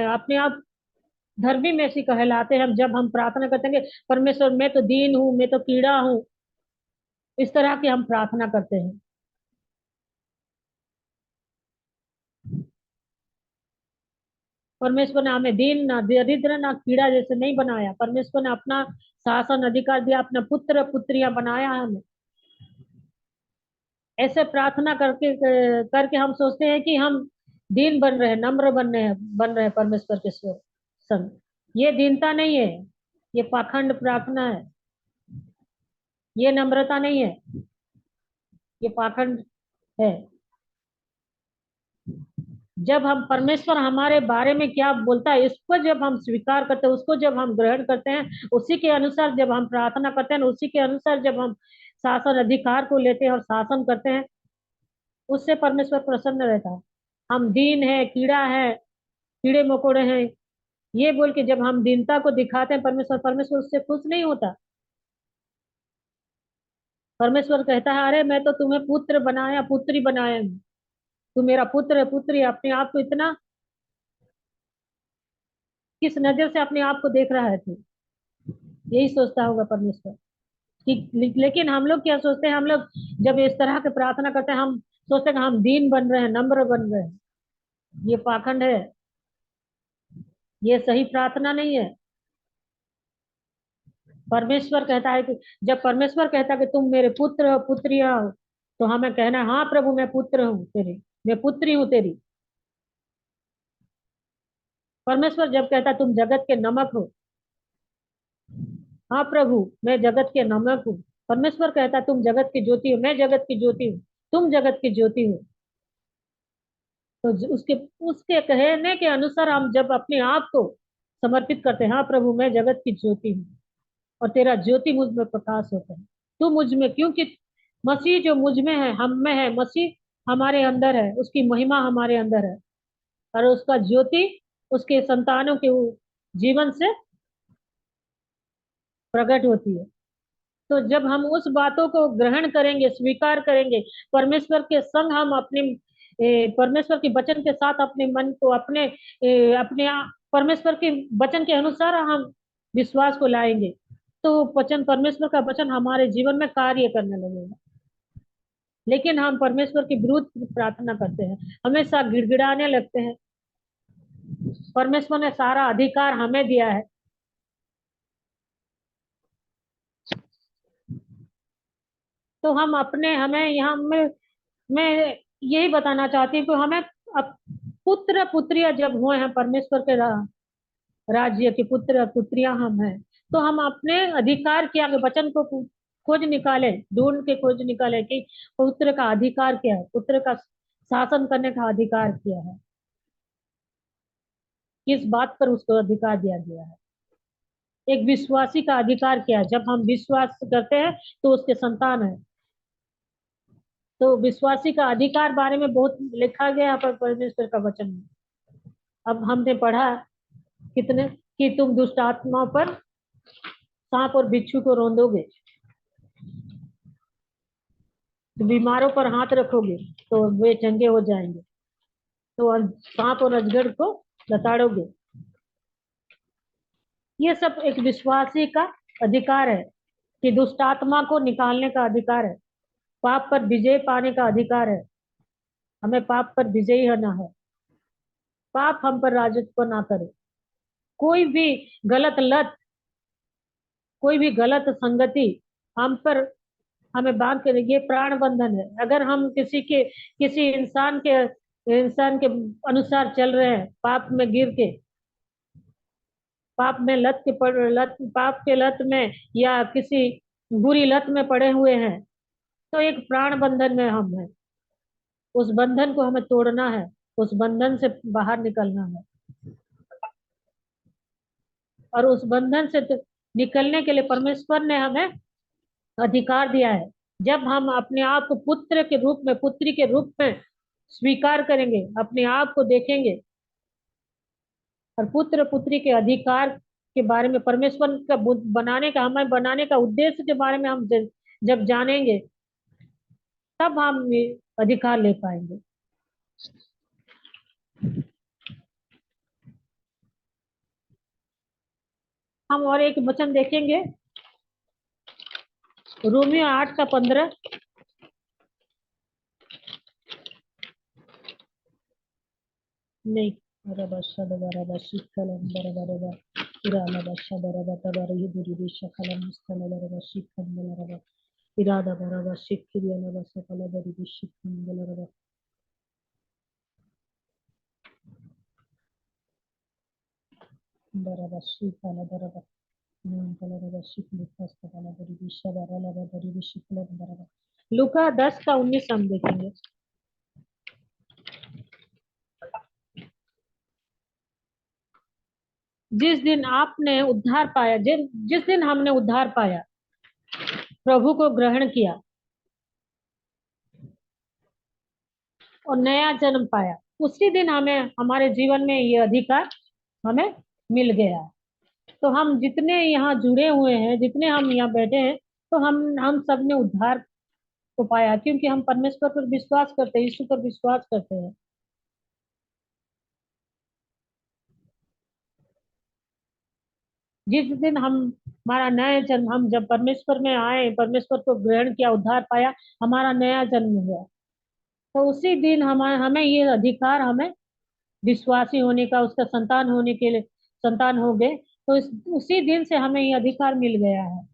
अपने आप धर्मी में से कहलाते हैं। हम जब हम प्रार्थना करते हैं कि परमेश्वर मैं तो दीन हूँ, मैं तो कीड़ा हूँ, इस तरह की हम प्रार्थना करते हैं। परमेश्वर ने हमें दीन ना दरिद्र ना कीड़ा जैसे नहीं बनाया। परमेश्वर ने अपना शासन अधिकार दिया, अपना पुत्र पुत्रियां बनाया हमें। ऐसे प्रार्थना करके करके हम सोचते हैं कि हम दीन बन रहे हैं, नम्र बन रहे हैं परमेश्वर के संग। ये दीनता नहीं है, ये पाखंड प्रार्थना है, ये नम्रता नहीं है, ये पाखंड है। जब हम परमेश्वर हमारे बारे में क्या बोलता है इसको जब हम स्वीकार करते हैं, उसको जब हम ग्रहण करते हैं, उसी के अनुसार जब हम प्रार्थना करते हैं, उसी के अनुसार जब हम शासन अधिकार को लेते हैं और शासन करते हैं, उससे परमेश्वर प्रसन्न रहता है। हम दीन है, कीड़ा है, कीड़े मकोड़े हैं, ये बोल के जब हम दीनता को दिखाते हैं परमेश्वर, परमेश्वर उससे खुश नहीं होता। परमेश्वर कहता है अरे मैं तो तुम्हें पुत्र बनाया, पुत्री बनाया हूं, तू मेरा पुत्र है, पुत्री है। अपने आप को इतना किस नजर से अपने आप को देख रहा है तू, यही सोचता होगा परमेश्वर। लेकिन हम लोग क्या सोचते हैं, हम लोग जब इस तरह के प्रार्थना करते हैं, हम सोचते हैं कि हम दीन बन रहे हैं, नम्र बन रहे हैं। ये पाखंड है, ये सही प्रार्थना नहीं है। परमेश्वर कहता है कि जब परमेश्वर कहता है कि तुम मेरे पुत्र हो, पुत्रिया हो, तो हमें कहना है हाँ प्रभु मैं पुत्र हूँ तेरी, मैं पुत्री हूँ तेरी। परमेश्वर जब कहता है तुम जगत के नमक हो, हाँ प्रभु मैं जगत के नमक हूँ। परमेश्वर कहता है तुम जगत की ज्योति हो, मैं जगत की ज्योति हूँ, तुम जगत की ज्योति हो। तो उसके उसके कहने के अनुसार हम जब अपने आप को समर्पित करते हैं, हाँ प्रभु मैं जगत की ज्योति हूँ और तेरा ज्योति मुझ में प्रकाश होता है, तू मुझ में, क्योंकि मसीह जो मुझ में है, हम में है, मसीह हमारे अंदर है, उसकी महिमा हमारे अंदर है और उसका ज्योति उसके संतानों के जीवन से प्रकट होती है। तो जब हम उस बातों को ग्रहण करेंगे, स्वीकार करेंगे, परमेश्वर के संग हम अपने परमेश्वर के वचन के साथ अपने मन को परमेश्वर के वचन के अनुसार हम विश्वास को लाएंगे, तो वचन, परमेश्वर का वचन हमारे जीवन में कार्य करने लगेगा। लेकिन हम परमेश्वर के विरुद्ध प्रार्थना करते हैं, हमेशा गिड़गिड़ाने लगते हैं। परमेश्वर ने सारा अधिकार हमें दिया है, तो हम अपने, हमें यहाँ मैं यही बताना चाहती हूँ कि हमें पुत्र पुत्रियां जब हुए हैं परमेश्वर के राज्य के पुत्र पुत्रियां हम हैं, तो हम अपने अधिकार के आगे वचन को खोज निकाले, ढूंढ के खोज निकाले कि पुत्र का अधिकार क्या है, पुत्र का शासन करने का अधिकार क्या है, किस बात पर उसको अधिकार दिया गया है। एक विश्वासी का अधिकार क्या है, जब हम विश्वास करते हैं तो उसके संतान है। तो विश्वासी का अधिकार बारे में बहुत लिखा गया है परमेश्वर का वचन में। अब हमने पढ़ा कितने कि तुम दुष्ट आत्मा पर सांप और बिच्छू को रौंदोगे, तो बीमारों पर हाथ रखोगे तो वे चंगे हो जाएंगे, तो सांप और अजगर को लताड़ोगे। ये सब एक विश्वासी का अधिकार है कि दुष्ट आत्मा को निकालने का अधिकार है, पाप पर विजय पाने का अधिकार है। हमें पाप पर विजयी होना है, पाप हम पर राजत्व ना करे। कोई भी गलत लत, कोई भी गलत संगति हम पर, हमें बांध के, ये प्राण बंधन है। अगर हम किसी इंसान के अनुसार चल रहे हैं, पाप में गिर के, पाप में लत, पाप के लत में या किसी बुरी लत में पड़े हुए हैं, तो एक प्राण बंधन में हम हैं। उस बंधन को हमें तोड़ना है, उस बंधन से बाहर निकलना है। और उस बंधन से निकलने के लिए परमेश्वर ने हमें अधिकार दिया है। जब हम अपने आप को पुत्र के रूप में, पुत्री के रूप में स्वीकार करेंगे, अपने आप को देखेंगे और पुत्र पुत्री के अधिकार के बारे में, परमेश्वर का बनाने का, हमें बनाने का उद्देश्य के बारे में हम जब जानेंगे, तब हम ये अधिकार ले पाएंगे। हम और एक वचन देखेंगे, रोमियो 8:15। नहीं, बराबर शीतल बराबर नाम बराबर शीतल फस्त बराबर विश्व बराबर विश्व बराबर। लूका 10 का 19 हम देखेंगे। जिस दिन आपने उद्धार पाया, जिस दिन हमने उद्धार पाया, प्रभु को ग्रहण किया और नया जन्म पाया, उसी दिन हमें हमारे जीवन में ये अधिकार हमें मिल गया। तो हम जितने यहाँ जुड़े हुए हैं, जितने हम यहाँ बैठे हैं, तो हम सब ने उद्धार को पाया, क्योंकि हम परमेश्वर पर विश्वास करते हैं, यीशु पर विश्वास करते हैं। जिस दिन हम हमारा नया जन्म, हम जब परमेश्वर में आए, परमेश्वर को ग्रहण किया, उद्धार पाया, हमारा नया जन्म हुआ, तो उसी दिन हमें ये अधिकार, हमें विश्वासी होने का, उसका संतान होने के लिए, संतान हो गए, तो उसी दिन से हमें ये अधिकार मिल गया है।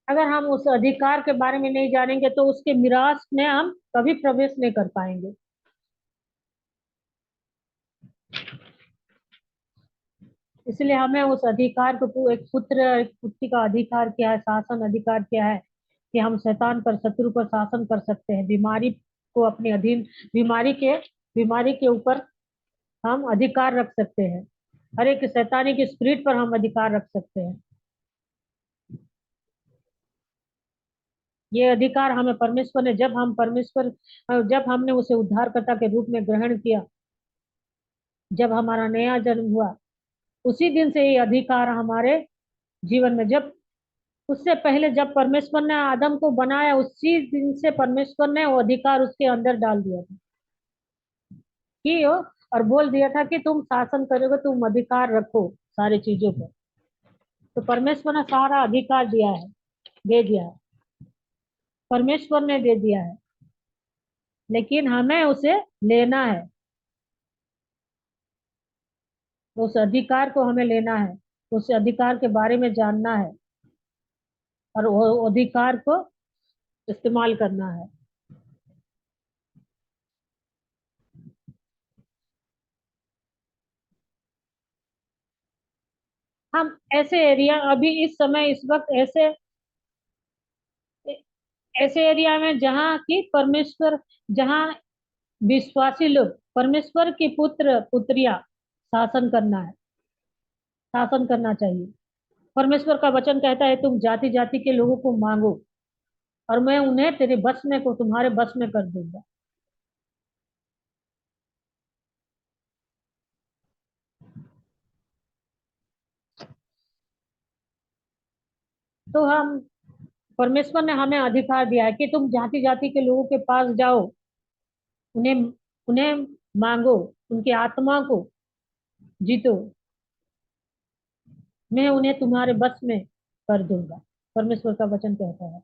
अगर हम उस अधिकार के बारे में नहीं जानेंगे तो उसके मिरास में हम कभी प्रवेश नहीं कर पाएंगे। इसलिए हमें उस अधिकार को, एक पुत्र एक पुत्री का अधिकार क्या है, शासन अधिकार क्या है, कि हम शैतान पर, शत्रु पर शासन कर सकते हैं, बीमारी को अपने अधीन, बीमारी के ऊपर हम अधिकार रख सकते हैं, हर एक शैतानी की स्पिरिट पर हम अधिकार रख सकते हैं। ये अधिकार हमें परमेश्वर ने, जब हमने उसे उद्धारकर्ता के रूप में ग्रहण किया, जब हमारा नया जन्म हुआ, उसी दिन से ये अधिकार हमारे जीवन में, जब उससे पहले जब परमेश्वर ने आदम को बनाया, उसी दिन से परमेश्वर ने वो अधिकार उसके अंदर डाल दिया था कि वो, और बोल दिया था कि तुम शासन करोगे, तुम अधिकार रखो सारी चीजों पर। तो परमेश्वर ने सारा अधिकार दिया है, दे दिया है, परमेश्वर ने दे दिया है, लेकिन हमें उसे लेना है, उस अधिकार को हमें लेना है, उस अधिकार के बारे में जानना है, और वो अधिकार को इस्तेमाल करना है। हम ऐसे एरिया, अभी इस समय, इस वक्त ऐसे ऐसे एरिया में जहाँ की परमेश्वर, जहाँ विश्वासी लोग, परमेश्वर की पुत्र पुत्रियां शासन करना है, शासन करना चाहिए। परमेश्वर का वचन कहता है, तुम जाति जाति के लोगों को मांगो और मैं उन्हें तेरे बस में को, तुम्हारे बस में कर दूंगा। तो हम, परमेश्वर ने हमें अधिकार दिया है कि तुम जाति जाति के लोगों के पास जाओ, उन्हें उन्हें मांगो, उनकी आत्मा को जीतो, मैं उन्हें तुम्हारे बस में कर दूंगा, परमेश्वर का वचन कहता है।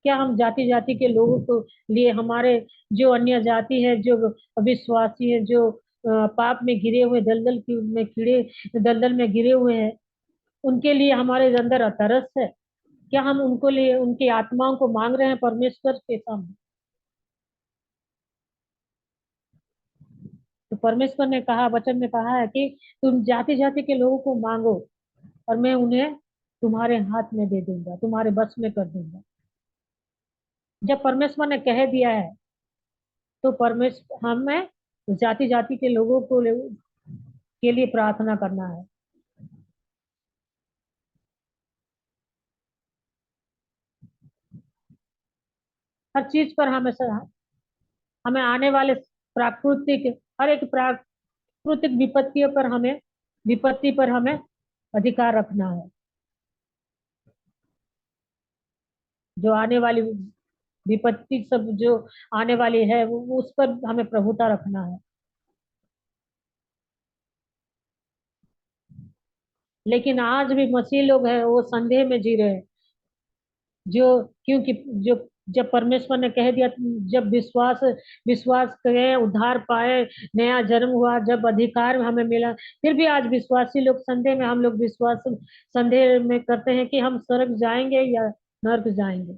क्या हम जाति जाति के लोगों को लिए, हमारे जो अन्य जाति है, जो अविश्वासी है, जो पाप में गिरे हुए, दलदल में गिरे हुए हैं, उनके लिए हमारे अंदर तरस है? क्या हम उनको लिए, उनकी आत्माओं को मांग रहे हैं परमेश्वर के सामने? तो परमेश्वर ने कहा, वचन में कहा है कि तुम जाति जाति के लोगों को मांगो और मैं उन्हें तुम्हारे हाथ में दे दूंगा, तुम्हारे बस में कर दूंगा। जब परमेश्वर ने कह दिया है, तो परमेश्वर, हमें जाति जाति के लोगों के लिए प्रार्थना करना है। हर चीज पर हमें आने वाले प्राकृतिक, हर एक प्राकृतिक विपत्ति पर हमें अधिकार रखना है। जो आने वाली विपत्ति सब जो आने वाली है, वो उस पर हमें प्रभुता रखना है। लेकिन आज भी मसीह लोग हैं, वो संदेह में जी रहे हैं, जो, क्योंकि जो, जब परमेश्वर ने कह दिया, जब विश्वास विश्वास करें, उद्धार पाए, नया जन्म हुआ, जब अधिकार हमें मिला, फिर भी आज विश्वासी लोग संदेह में, हम लोग विश्वास संदेह में करते हैं कि हम स्वर्ग जाएंगे या नर्क जाएंगे।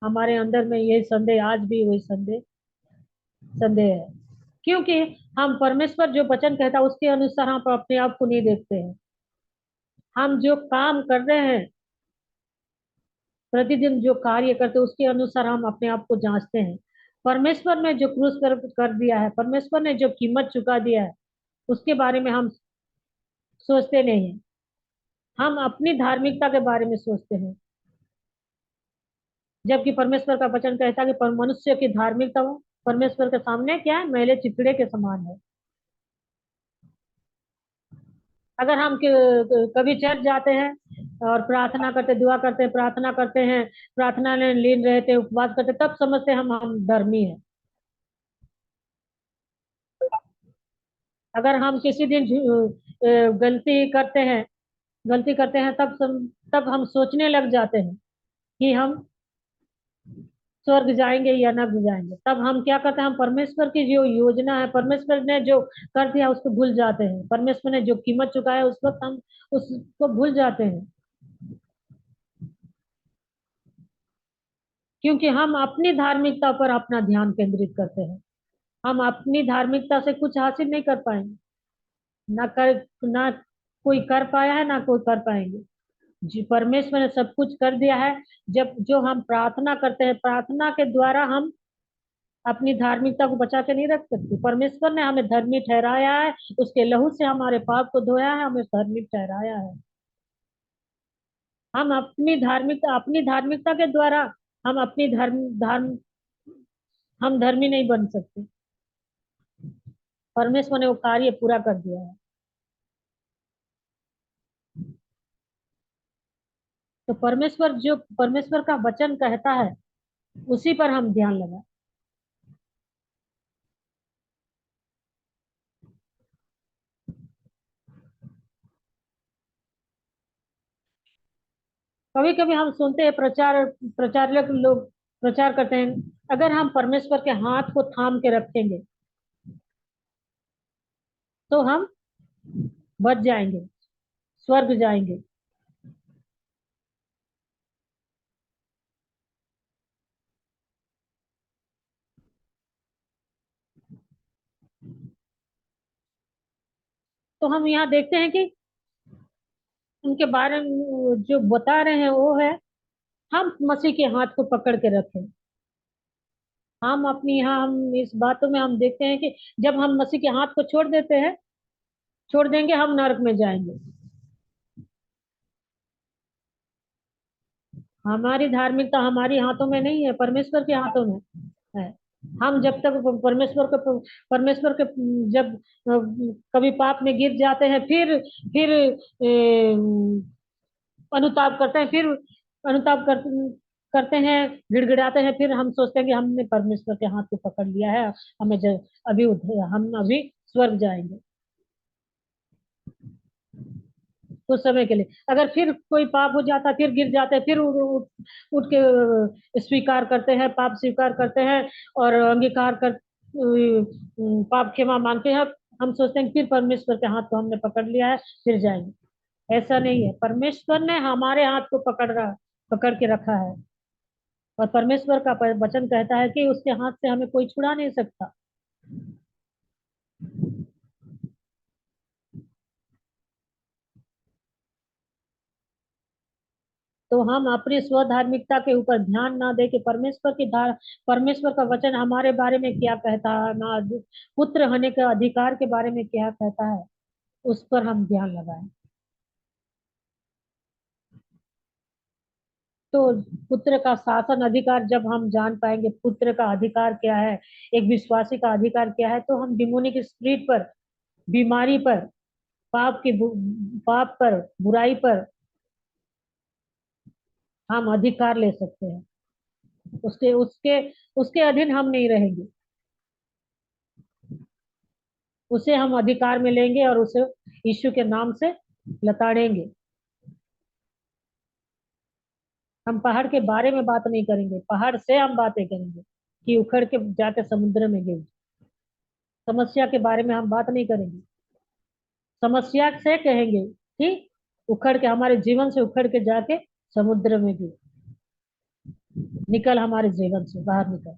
हमारे अंदर में ये संदेह आज भी वही संदेह संदेह है, क्योंकि हम परमेश्वर जो वचन कहता है उसके अनुसार हम अपने आप को नहीं देखते हैं। हम जो काम कर रहे हैं, प्रतिदिन जो कार्य करते हैं, उसके अनुसार हम अपने आप को जांचते हैं। परमेश्वर ने जो क्रूस कर दिया है, परमेश्वर ने जो कीमत चुका दिया है, उसके बारे में हम सोचते नहीं हैं। हम अपनी धार्मिकता के बारे में सोचते हैं, जबकि परमेश्वर का वचन कहता है कि मनुष्य की धार्मिकता वो परमेश्वर के सामने क्या है, मैले चिथड़े के समान है। अगर हम कभी चर्च जाते हैं और प्रार्थना करते, दुआ करते, प्रार्थना करते हैं, प्रार्थना में लीन रहते, उपवास करते, तब समझते हैं हम धर्मी हैं। अगर हम किसी दिन गलती करते हैं, तब हम सोचने लग जाते हैं कि हम स्वर्ग जाएंगे या नर्क जाएंगे। तब हम क्या करते हैं, हम परमेश्वर की जो योजना है, परमेश्वर ने जो कर दिया उसको भूल जाते हैं। परमेश्वर ने जो कीमत चुकाया है, उस वक्त हम उसको भूल जाते हैं, क्योंकि हम अपनी धार्मिकता पर अपना ध्यान केंद्रित करते हैं। हम अपनी धार्मिकता से कुछ हासिल नहीं कर पाएंगे, ना कोई कर पाया है, ना कोई कर पाएंगे। जी, परमेश्वर ने सब कुछ कर दिया है। जब जो हम प्रार्थना करते हैं, प्रार्थना के द्वारा हम अपनी धार्मिकता को बचा के नहीं रख सकते। परमेश्वर ने हमें धर्मी ठहराया है, उसके लहू से हमारे पाप को धोया है, हमें धर्मी ठहराया है। हम अपनी धार्मिकता के द्वारा हम अपनी धर्म हम धर्मी नहीं बन सकते। परमेश्वर ने वो कार्य पूरा कर दिया है। तो परमेश्वर का वचन कहता है, उसी पर हम ध्यान लगाएं। कभी कभी हम सुनते हैं, प्रचारक लोग प्रचार करते हैं, अगर हम परमेश्वर के हाथ को थाम के रखेंगे तो हम बच जाएंगे, स्वर्ग जाएंगे। तो हम यहाँ देखते हैं कि उनके बारे में जो बता रहे हैं वो है, हम मसीह के हाथ को पकड़ के रखें। हम अपनी यहाँ हम इस बातों में हम देखते हैं कि जब हम मसीह के हाथ को छोड़ देते हैं, छोड़ देंगे, हम नरक में जाएंगे। हमारी धार्मिकता हमारी हाथों में नहीं है, परमेश्वर के हाथों में है। हम जब तक परमेश्वर के जब कभी पाप में गिर जाते हैं, फिर अनुताप करते हैं, फिर अनुताप करते हैं, गिड़गिड़ाते हैं, फिर हम सोचते हैं कि हमने परमेश्वर के हाथ को पकड़ लिया है, हमें हम अभी स्वर्ग जाएंगे कुछ समय के लिए। अगर फिर कोई पाप हो जाता है, फिर गिर जाते हैं, फिर उठ के स्वीकार करते हैं, पाप स्वीकार करते हैं और अंगीकार कर पाप क्षमा मांगते हैं। हम सोचते हैं कि फिर परमेश्वर के हाथ को हमने पकड़ लिया है, फिर जाएंगे। ऐसा नहीं है, परमेश्वर ने हमारे हाथ को पकड़ के रखा है। और परमेश्वर का वचन कहता है कि उसके हाथ से हमें कोई छुड़ा नहीं सकता। तो हम अपनी स्वधार्मिकता के ऊपर ध्यान ना दे के परमेश्वर का वचन हमारे बारे में क्या कहता है, ना पुत्र होने के अधिकार के बारे में क्या कहता है, उस पर हम ध्यान लगाएं। तो पुत्र का शासन अधिकार जब हम जान पाएंगे, पुत्र का अधिकार क्या है, एक विश्वासी का अधिकार क्या है, तो हम डिमोनिक स्पिरिट पर, बीमारी पर, पाप पर, बुराई पर हम अधिकार ले सकते हैं। उसके उसके उसके अधीन हम नहीं रहेंगे, उसे हम अधिकार में लेंगे और उसे यीशु के नाम से लताड़ेंगे। हम पहाड़ के बारे में बात नहीं करेंगे, पहाड़ से हम बातें करेंगे कि उखड़ के जाके समुद्र में गिर। समस्या के बारे में हम बात नहीं करेंगे, समस्या से कहेंगे कि उखड़ के, हमारे जीवन से उखड़ के जाके समुद्र में गिर। निकल हमारे जीवन से बाहर निकल।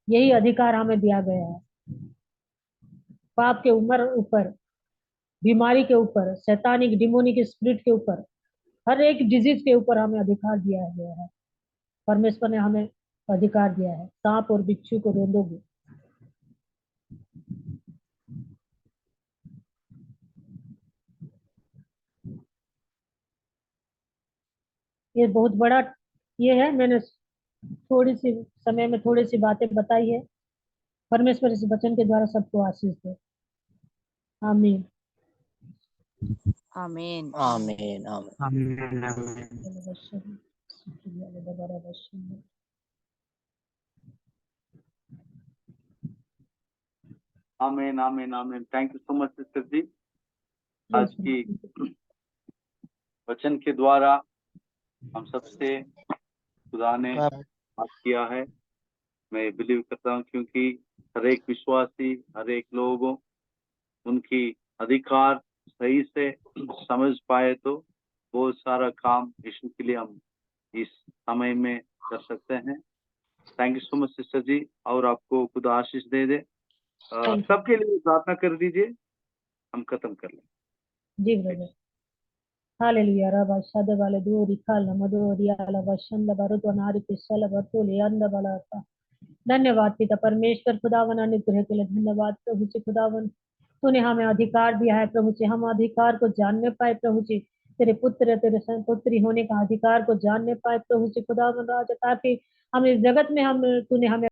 यही अधिकार हमें दिया गया है। पाप के उम्र ऊपर, बीमारी के ऊपर, शैतानिक डिमोनिक स्पिरिट के ऊपर, हर एक डिजीज के ऊपर हमें अधिकार दिया गया है। परमेश्वर ने हमें अधिकार दिया है, सांप और बिच्छू को रोंदोगे। ये बहुत बड़ा ये है, मैंने थोड़ी सी समय में थोड़ी सी बातें बताई है। परमेश्वर इस वचन के द्वारा सबको आशीष दे। आमीन। आमीन। आमीन आमीन। आमीन आमीन। आमीन आमीन आमीन। Thank you so much sister ji. आज की वचन के द्वारा हम सबसे खुदा ने बात किया है। मैं बिलीव करता हूँ क्योंकि हर एक विश्वासी, हर एक लोगों उनकी अधिकार सही से समझ पाए तो बहुत सारा काम यीशु के लिए हम इस समय में कर सकते हैं। Thank you so much sister ji, और आपको खुदा आशीष दे दे। सबके लिए प्रार्थना कर दीजिए, हम खत्म कर लें। जी ब्रदर। हालेलुया। रबा शद वाले दो रिकाल मदो रियाला वशन लबरत वनारी किसल बरतो लियंद बलाता। धन्यवाद पिता परमेश्वर खुदावन, अनुग्रह के लिए धन्यवाद प्रभु जी। खुदावन तूने हमें अधिकार दिया है प्रभु जी, हम अधिकार को जानने पाए प्रभु जी। तेरे पुत्र तेरे पुत्री होने का अधिकार को जानने पाए प्रभु जी खुदावन राजा, ताकि हम इस जगत में हम तूने हमें